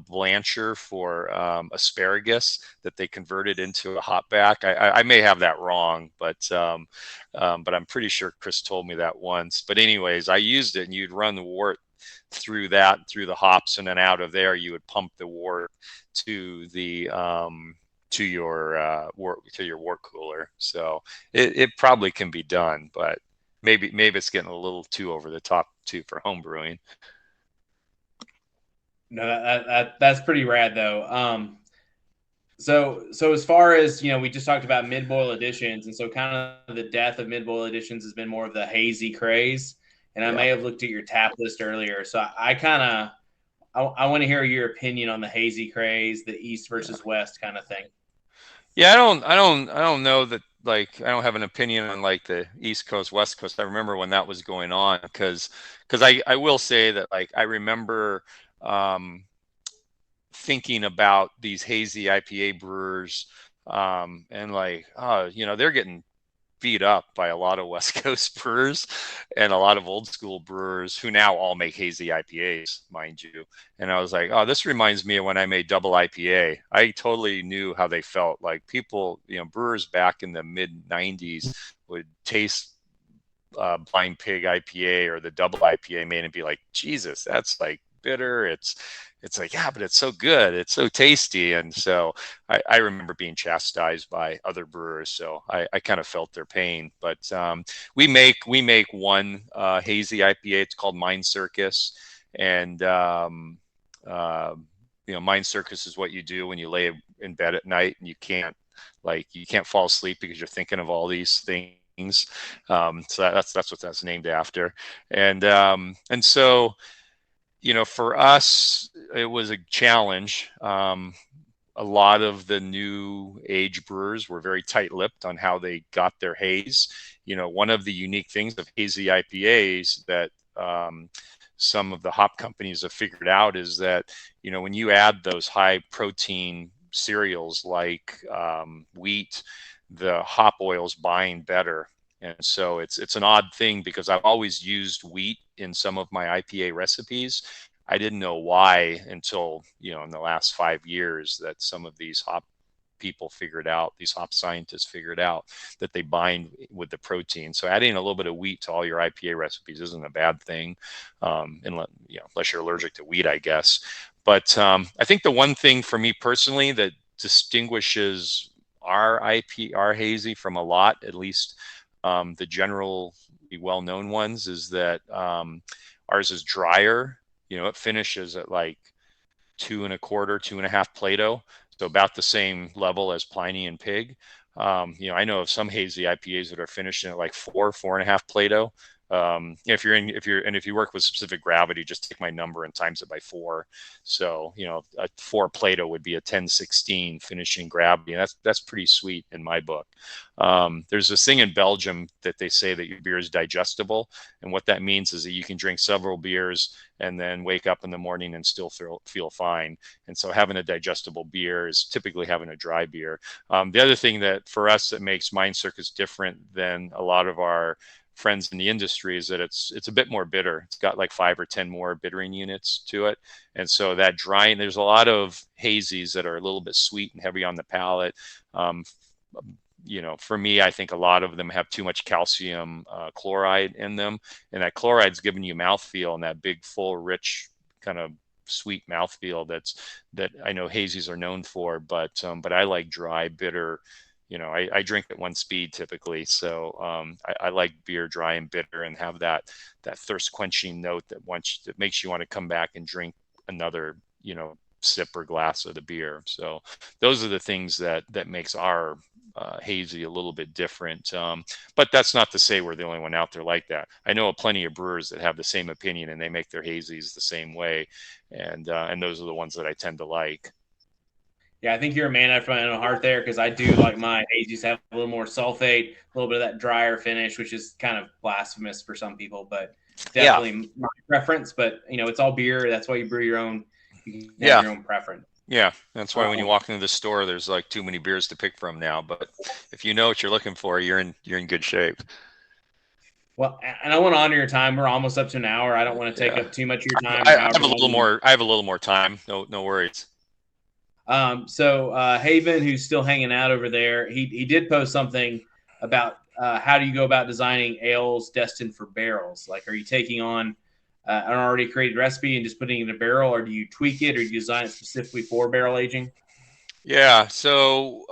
blancher for asparagus that they converted into a hopback. I may have that wrong, but I'm pretty sure Chris told me that once. But anyways, I used it, and you'd run the wort through the hops, and then out of there you would pump the wort to the to your wort cooler. So it probably can be done, but maybe it's getting a little too over the top too for home brewing. No, that's pretty rad though. So as far as, we just talked about mid-boil additions, and so kind of the death of mid-boil additions has been more of the hazy craze. And I may have looked at your tap list earlier, so I want to hear your opinion on the hazy craze, the East versus West kind of thing. Yeah, I don't know that, like, I don't have an opinion on like the East Coast, West Coast. I remember when that was going on, because I will say that, like, I remember thinking about these hazy IPA brewers, and like, they're getting beat up by a lot of West Coast brewers and a lot of old school brewers who now all make hazy IPAs, mind you. And I was like, oh, this reminds me of when I made double IPA. I totally knew how they felt. Like, people, brewers back in the mid 90s would taste Blind Pig IPA or the double IPA made and be like, Jesus, that's like bitter. It's like, yeah, but it's so good. It's so tasty. And so I remember being chastised by other brewers. So I kind of felt their pain. But we make one hazy IPA. It's called Mind Circus. And, Mind Circus is what you do when you lay in bed at night and you can't fall asleep because you're thinking of all these things. So that's what that's named after. And so, for us, it was a challenge. A lot of the new age brewers were very tight-lipped on how they got their haze. One of the unique things of hazy IPAs that some of the hop companies have figured out is that, when you add those high-protein cereals like wheat, the hop oils bind better. And so it's an odd thing, because I've always used wheat in some of my IPA recipes. I didn't know why until, in the last 5 years, that some of these hop people figured out, these hop scientists figured out that they bind with the protein. So adding a little bit of wheat to all your IPA recipes isn't a bad thing, unless you're allergic to wheat, I guess. But I think the one thing for me personally that distinguishes our hazy from a lot, at least the general well-known ones, is that ours is drier. It finishes at like 2.25, 2.5 Plato, so about the same level as Pliny and Pig. I know of some hazy IPAs that are finishing at like 4.5 Plato. if you work with specific gravity, just take my number and times it by 4. So, a 4 Plato would be a 1016 finishing gravity. And that's pretty sweet in my book. There's this thing in Belgium that they say that your beer is digestible. And what that means is that you can drink several beers and then wake up in the morning and still feel fine. And so having a digestible beer is typically having a dry beer. The other thing that for us that makes Mind Circus different than a lot of our friends in the industry is that it's a bit more bitter. It's got like 5 or 10 more bittering units to it. And so that drying, there's a lot of hazies that are a little bit sweet and heavy on the palate. For me, I think a lot of them have too much calcium chloride in them, and that chloride's giving you mouthfeel and that big, full, rich kind of sweet mouthfeel that I know hazies are known for. But I like dry, bitter. I drink at 1 speed typically, so I like beer dry and bitter and have that thirst quenching note that makes you want to come back and drink another sip or glass of the beer. So those are the things that makes our hazy a little bit different. But that's not to say we're the only one out there like that. I know plenty of brewers that have the same opinion and they make their hazies the same way, and those are the ones that I tend to like. Yeah, I think you're a man after my own heart there, because I do like my hazies have a little more sulfate, a little bit of that drier finish, which is kind of blasphemous for some people, but definitely my preference. But it's all beer. That's why you brew your own. You can have your own preference. Yeah, that's why when you walk into the store, there's like too many beers to pick from now. But if you know what you're looking for, you're in good shape. Well, and I want to honor your time. We're almost up to an hour. I don't want to take up too much of your time. I have a little more. I have a little more time. No worries. So Haven, who's still hanging out over there, he did post something about how do you go about designing ales destined for barrels? Like, are you taking on an already created recipe and just putting it in a barrel, or do you tweak it, or do you design it specifically for barrel aging? Yeah, so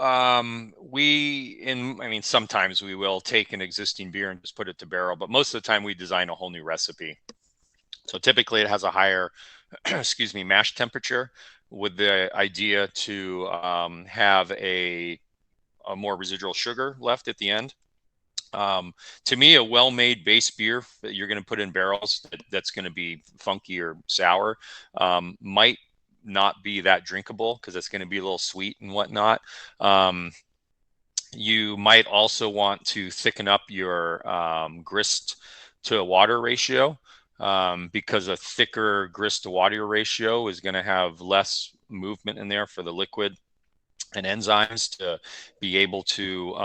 sometimes we will take an existing beer and just put it to barrel, but most of the time we design a whole new recipe. So typically it has a higher, mash temperature, with the idea to have a more residual sugar left at the end. To me, a well-made base beer that you're going to put in barrels that's going to be funky or sour might not be that drinkable because it's going to be a little sweet and whatnot. You might also want to thicken up your grist to water ratio, because a thicker grist to water ratio is going to have less movement in there for the liquid and enzymes to be able to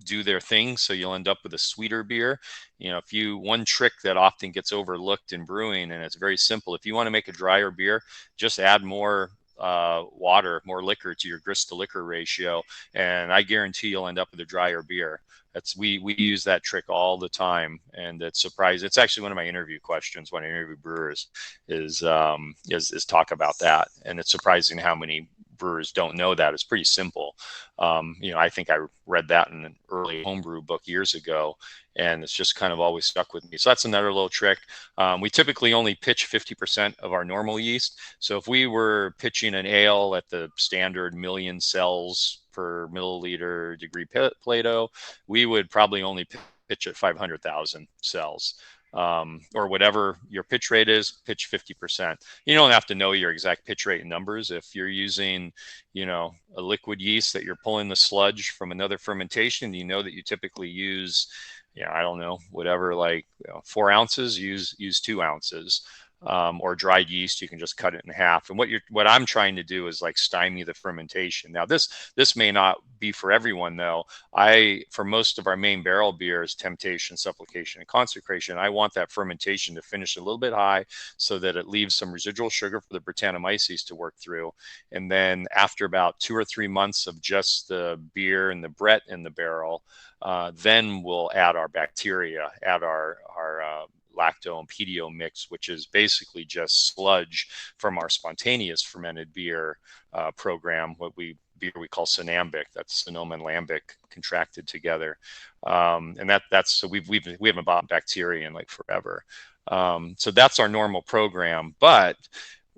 do their thing. So you'll end up with a sweeter beer. One trick that often gets overlooked in brewing, and it's very simple. If you want to make a drier beer, just add more water, more liquor to your grist to liquor ratio, and I guarantee you'll end up with a drier beer. We use that trick all the time, and it's surprising. It's actually one of my interview questions when I interview brewers is talk about that, and it's surprising how many brewers don't know that. It's pretty simple. I think I read that in an early homebrew book years ago, and it's just kind of always stuck with me. So that's another little trick. We typically only pitch 50% of our normal yeast. So if we were pitching an ale at the standard million cells per milliliter degree Plato, we would probably only pitch at 500,000 cells. Or whatever your pitch rate is, pitch 50%. You don't have to know your exact pitch rate numbers. If you're using, a liquid yeast that you're pulling the sludge from another fermentation, that you typically use, I don't know, whatever, like 4 ounces, use 2 ounces. Or dried yeast, you can just cut it in half. And what I'm trying to do is like stymie the fermentation. Now this may not be for everyone though. For most of our main barrel beers, Temptation, Supplication, and Consecration, I want that fermentation to finish a little bit high so that it leaves some residual sugar for the Brettanomyces to work through. And then after about 2 or 3 months of just the beer and the Brett in the barrel, then we'll add our bacteria, add our lacto and pedio mix, which is basically just sludge from our spontaneous fermented beer program, we call Synambic. That's Sonoma and Lambic contracted together, and that's so we haven't bought bacteria in like forever. So that's our normal program, but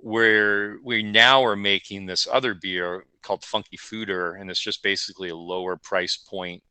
we now are making this other beer called Funky Fooder, and it's just basically a lower price point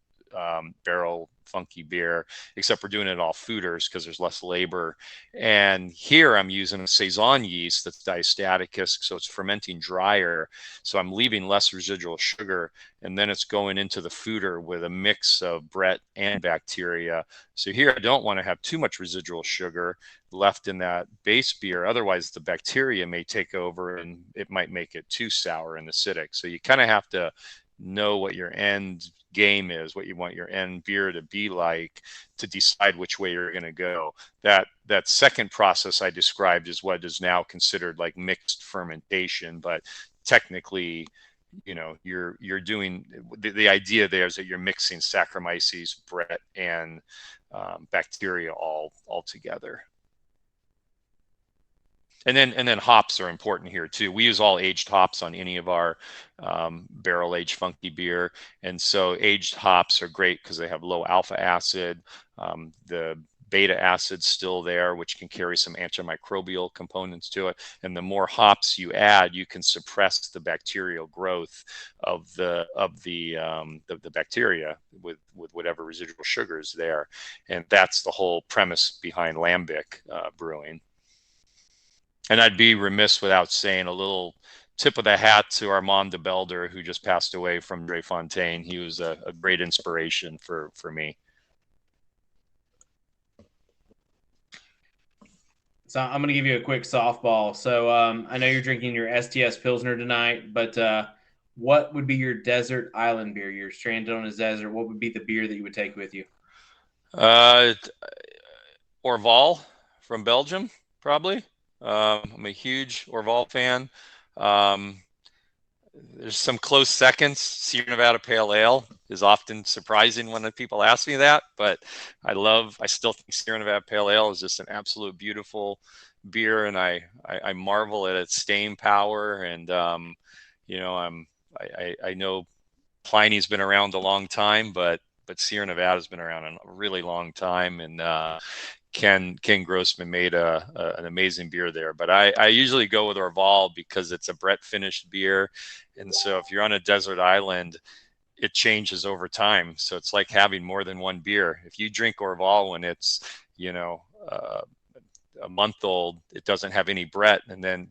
barrel funky beer, except we're doing it all foeders because there's less labor. And here I'm using a saison yeast that's diastaticus, so it's fermenting drier. So I'm leaving less residual sugar, and then it's going into the foeder with a mix of Brett and bacteria. So here I don't want to have too much residual sugar left in that base beer. Otherwise, the bacteria may take over and it might make it too sour and acidic. So you kind of have to know what your end game is, what you want your end beer to be like, to decide which way you're going to go. That second process I described is what is now considered like mixed fermentation, but technically, you know, you're doing the idea there is that you're mixing Saccharomyces, Brett, and bacteria all together. And then hops are important here too. We use all aged hops on any of our barrel aged funky beer, and so aged hops are great because they have low alpha acid. The beta acid's still there, which can carry some antimicrobial components to it. And the more hops you add, you can suppress the bacterial growth of the bacteria with whatever residual sugar is there. And that's the whole premise behind lambic brewing. And I'd be remiss without saying a little tip of the hat to Armand de Belder, who just passed away from Dreifontein. He was a great inspiration for me. So I'm going to give you a quick softball. So I know you're drinking your STS Pilsner tonight, but what would be your desert island beer? You're stranded on a desert. What would be the beer that you would take with you? Orval from Belgium, probably. I'm a huge Orval fan. There's some close seconds. Sierra Nevada Pale Ale is often surprising when people ask me that, but I still think Sierra Nevada Pale Ale is just an absolute beautiful beer, and I marvel at its staying power. And you know, I know Pliny's been around a long time, but Sierra Nevada's been around a really long time, and Ken Grossman made an amazing beer there. But I usually go with Orval because it's a Brett finished beer. And so if you're on a desert island, it changes over time. So it's like having more than one beer. If you drink Orval when it's, you know, a month old, it doesn't have any Brett. And then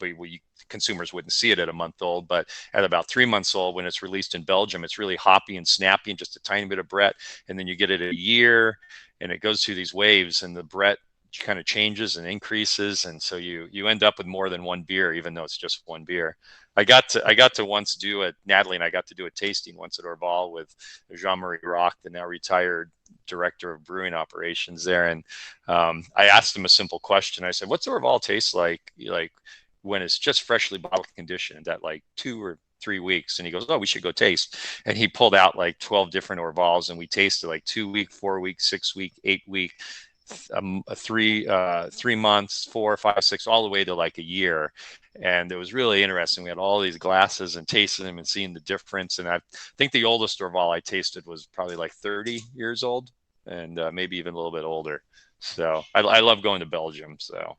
consumers wouldn't see it at a month old. But at about 3 months old, when it's released in Belgium, it's really hoppy and snappy and just a tiny bit of Brett. And then you get it at a year, and it goes through these waves, and the Brett kind of changes and increases, and so you end up with more than one beer, even though it's just one beer. I got to once do it. Natalie and I got to do a tasting once at Orval with Jean-Marie Roch, the now retired director of brewing operations there, and I asked him a simple question. I said, "What's Orval taste like when it's just freshly bottle conditioned at like 2 or 3 weeks?" And he goes, "Oh, we should go taste." And he pulled out like 12 different Orvals, and we tasted like 2 week, 4 week, 6 week, 8 week, 3 months, 4, 5, 6, all the way to like a year. And it was really interesting. We had all these glasses and tasted them and seeing the difference. And I think the oldest Orval I tasted was probably like 30 years old, and maybe even a little bit older. So I love going to Belgium. So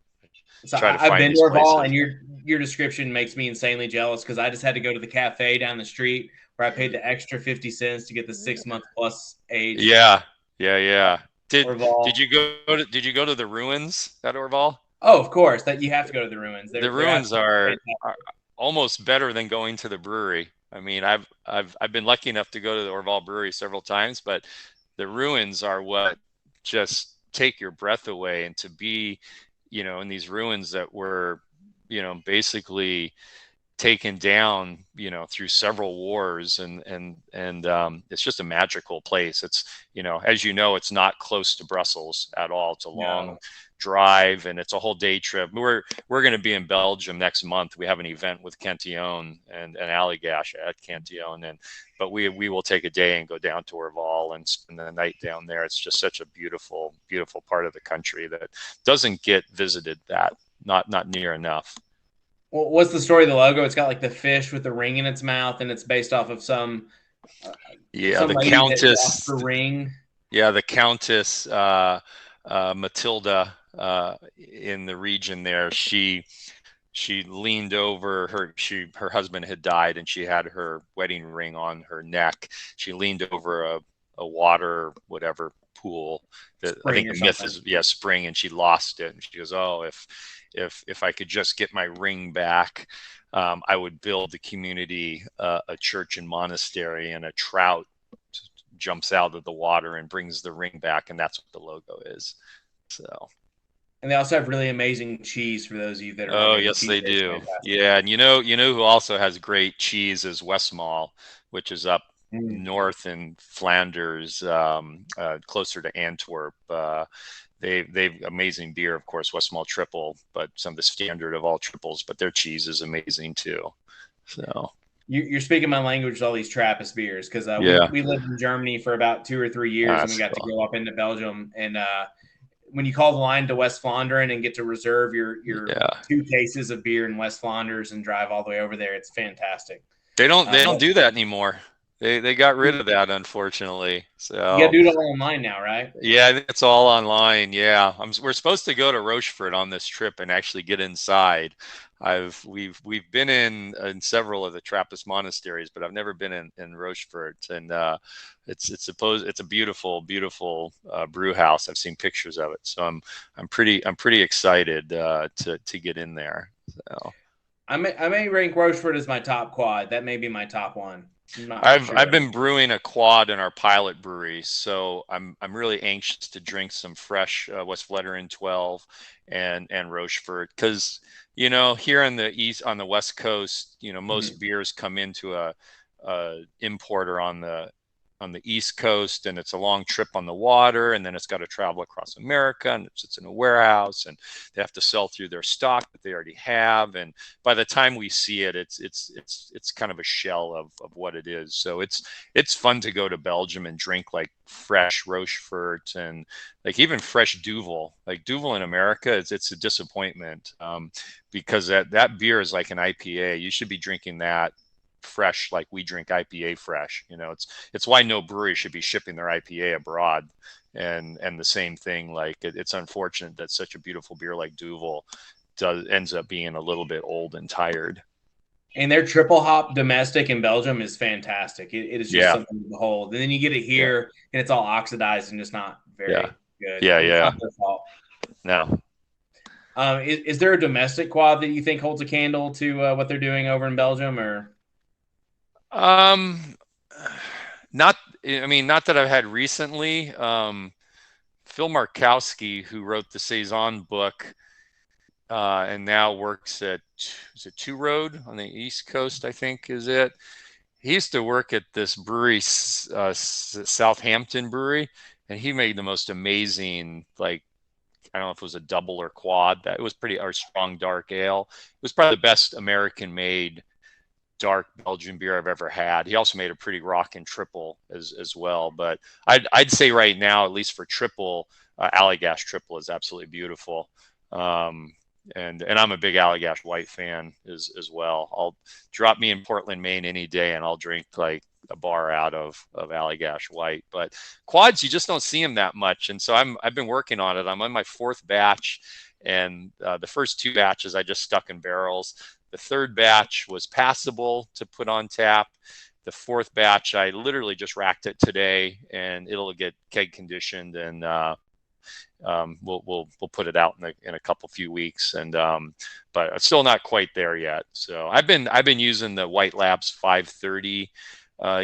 I've been to Orval, and your description makes me insanely jealous because I just had to go to the cafe down the street where I paid the extra 50 cents to get the 6 month plus age. Yeah. Did you go to the ruins at Orval? Oh, of course. That you have to go to the ruins. The ruins are almost better than going to the brewery. I mean, I've been lucky enough to go to the Orval brewery several times, but the ruins are what just take your breath away. And to be, you know, in these ruins that were, you know, basically taken down, you know, through several wars, and it's just a magical place. It's, you know, as you know, it's not close to Brussels at all. It's a long drive, and it's a whole day trip. We're going to be in Belgium next month. We have an event with Cantillon and Allagash at Cantillon, but we will take a day and go down to Orval and spend the night down there. It's just such a beautiful part of the country that doesn't get visited not near enough. Well, what's the story of the logo? It's got like the fish with the ring in its mouth, and it's based off of some the Countess, the ring. Yeah, the Countess Matilda in the region there. She leaned over her husband had died, and she had her wedding ring on her neck. She leaned over a water whatever pool that I Spring think or the myth something. is spring, and she lost it, and she goes, oh, if I could just get my ring back, I would build the community a church and monastery, and a trout jumps out of the water and brings the ring back, and that's what the logo is. So. And they also have really amazing cheese for those of you that are Oh, wondering. yes, Cheese they is do. fantastic. Yeah, and you know who also has great cheese is Westmalle, which is up Mm. north in Flanders, closer to Antwerp. They've amazing beer, of course, Westmalle Triple, but some of the standard of all triples. But their cheese is amazing too. So You're speaking my language with all these Trappist beers, because yeah, we lived in Germany for about 2 or 3 years, and we that's got to cool. go up into Belgium. And when you call the line to West Flanders and get to reserve your Yeah, 2 cases of beer in West Flanders and drive all the way over there, it's fantastic. they don't But do that anymore. They got rid of that, unfortunately. you got to So. do it all online now, right? Yeah, I think it's all online. Yeah, we're supposed to go to Rochefort on this trip and actually get inside. We've been in several of the Trappist monasteries, but I've never been in Rochefort. And it's a beautiful brew house. I've seen pictures of it, so I'm pretty excited to get in there. So. I may rank Rochefort as my top quad. That may be my top one. I'm not for I've sure. been brewing a quad in our pilot brewery, so I'm really anxious to drink some fresh West Vleteren 12 and Rochefort, because here on the east, on the West Coast, most beers come into a importer on the East Coast, and it's a long trip on the water, and then it's got to travel across America, and it sits in a warehouse, and they have to sell through their stock that they already have, and by the time we see it, it's kind of a shell of what it is. So it's fun to go to Belgium and drink like fresh Rochefort, and like even fresh Duvel. Like Duvel in America, it's a disappointment, because that beer is like an IPA. You should be drinking that fresh, like we drink IPA fresh. It's why no brewery should be shipping their IPA abroad. And the same thing, like it's unfortunate that such a beautiful beer like Duvel ends up being a little bit old and tired. And their triple hop domestic in Belgium is fantastic. It is just Yeah, something to behold. And then you get it yeah, here, and it's all oxidized and just not yeah, very good. yeah, And it's yeah. not their fault. No. Is there a domestic quad that you think holds a candle to what they're doing over in Belgium, or? Not. I mean, not that I've had recently. Phil Markowski, who wrote the Saison book, and now works at, is it Two Road on the East Coast, I think is it. He used to work at this brewery, Southampton Brewery, and he made the most amazing, like, I don't know if it was a double or quad. That it was pretty, or strong dark ale. It was probably the best American-made dark Belgian beer I've ever had. He also made a pretty rockin' triple as well. But I'd say right now, at least for triple, Allagash triple is absolutely beautiful. And I'm a big Allagash white fan as well. I'll drop me in Portland, Maine any day, and I'll drink like a bar out of Allagash white. But quads, you just don't see them that much, and so I've been working on it. I'm on my 4th batch, and the first 2 batches I just stuck in barrels. The 3rd batch was passable to put on tap. The 4th batch, I literally just racked it today, and it'll get keg conditioned, and we'll put it out in a few weeks, and but it's still not quite there yet. So I've been using the White Labs 530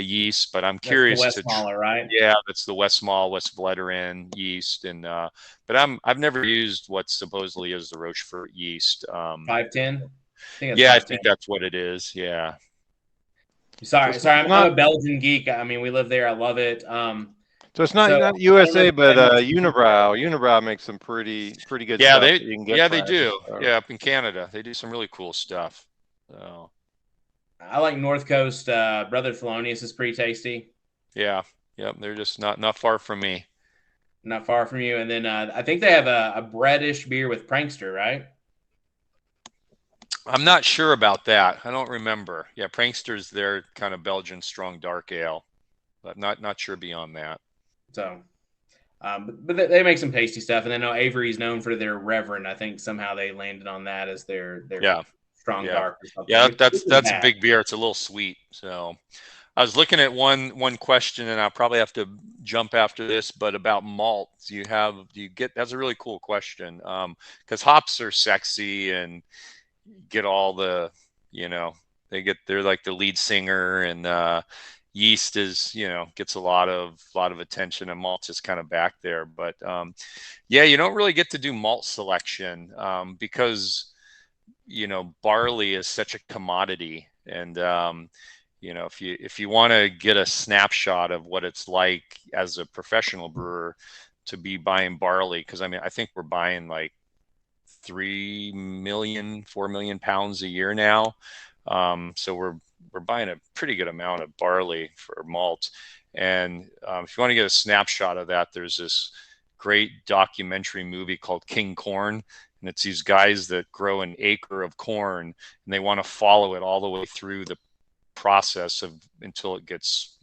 yeast, but I'm curious That's the Westmaller, right? Yeah, that's the Westmalle, West Vleteren yeast, and but I've never used what supposedly is the Rochefort yeast. 510. I think that's what it is. Yeah. Sorry. I'm not, a Belgian geek. I mean, we live there. I love it. So it's not USA, but Unibrow. Unibrow makes some pretty good stuff. They you can get they do. So. Yeah, up in Canada, they do some really cool stuff. So. I like North Coast. Brother Thelonious is pretty tasty. Yeah. Yep. They're just not far from me. Not far from you. And then I think they have a breadish beer with Prankster, right? I'm not sure about that. I don't remember. Yeah, Prankster's their kind of Belgian strong dark ale, but not sure beyond that. So, but they make some tasty stuff. And I know Avery's known for their Reverend. I think somehow they landed on that as their strong dark or something. Yeah, that's a big beer. It's a little sweet. So I was looking at one question, and I'll probably have to jump after this, but about malt. That's a really cool question. Because hops are sexy and get all the, you know, they're like the lead singer, and yeast is, gets a lot of attention, and malt is kind of back there. But yeah, you don't really get to do malt selection because barley is such a commodity. And if you want to get a snapshot of what it's like as a professional brewer to be buying barley, because I think we're buying like 4 million pounds a year now. So we're buying a pretty good amount of barley for malt. And if you want to get a snapshot of that, there's this great documentary movie called King Corn. And it's these guys that grow an acre of corn, and they want to follow it all the way through the process until it gets,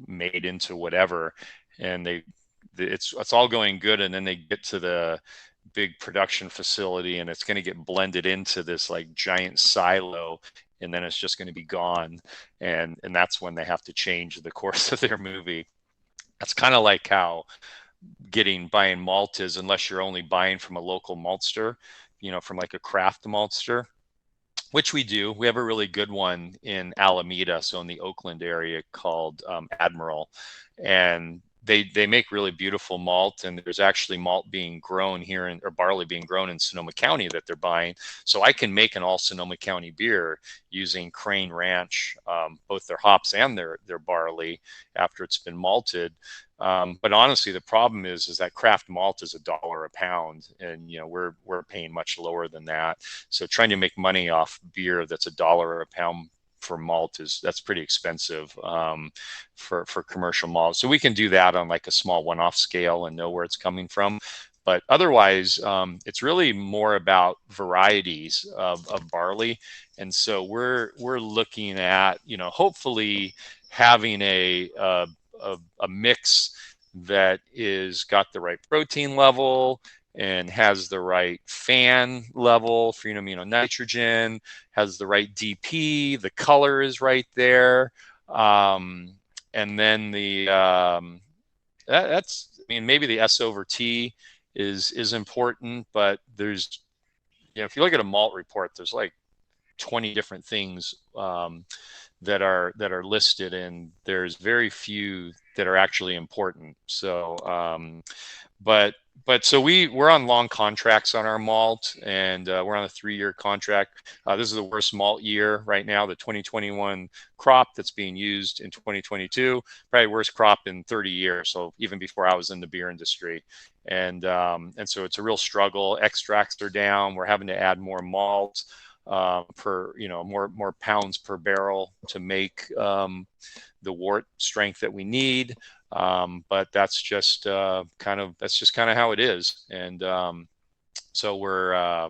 made into whatever. And it's all going good. And then they get to the big production facility, and it's going to get blended into this like giant silo, and then it's just going to be gone. And that's when they have to change the course of their movie. That's kind of like how buying malt is, unless you're only buying from a local maltster, from like a craft maltster, which we do. We have a really good one in Alameda, so in the Oakland area, called Admiral. And they make really beautiful malt, and there's actually malt being grown here or barley being grown in Sonoma County that they're buying. So I can make an all Sonoma County beer using Crane Ranch, both their hops and their barley after it's been malted. But honestly, the problem is that craft malt is $1 a pound, and we're paying much lower than that. So trying to make money off beer that's $1 a pound for malt that's pretty expensive for commercial malt. So we can do that on like a small one-off scale and know where it's coming from. But otherwise, it's really more about varieties of barley. And so we're looking at, hopefully having a mix that is got the right protein level and has the right fan level for nitrogen, has the right DP, the color is right there, and then maybe the S over T is important, but there's if you look at a malt report, there's like 20 different things that are listed, and there's very few that are actually important. So so we're on long contracts on our malt, and we're on a 3-year contract. This is the worst malt year right now, the 2021 crop that's being used in 2022, probably worst crop in 30 years. So even before I was in the beer industry. And so it's a real struggle. Extracts are down. We're having to add more malt per more pounds per barrel to make the wort strength that we need. But that's just kind of how it is. And so we're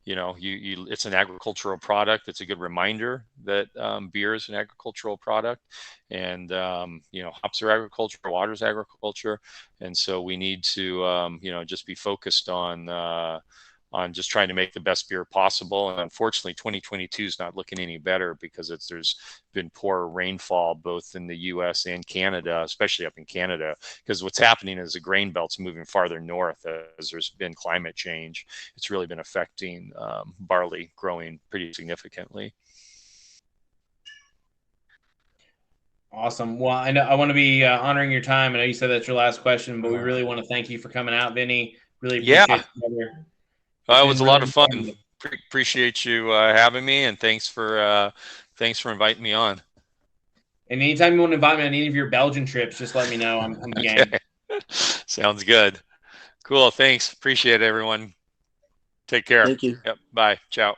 it's an agricultural product. It's a good reminder that beer is an agricultural product, and hops are agriculture, water is agriculture, and so we need to just be focused on just trying to make the best beer possible. And unfortunately, 2022 is not looking any better because there's been poor rainfall both in the US and Canada, especially up in Canada, because what's happening is the grain belt's moving farther north as there's been climate change. It's really been affecting barley growing pretty significantly. Awesome. Well, I know I want to be honoring your time. I know you said that's your last question, but we really want to thank you for coming out, Vinnie. Really appreciate it. It was a lot of fun. Appreciate you having me, and thanks for inviting me on. And anytime you want to invite me on any of your Belgian trips, just let me know. I'm game. Sounds good. Cool. Thanks. Appreciate it, everyone. Take care. Thank you. Yep. Bye. Ciao.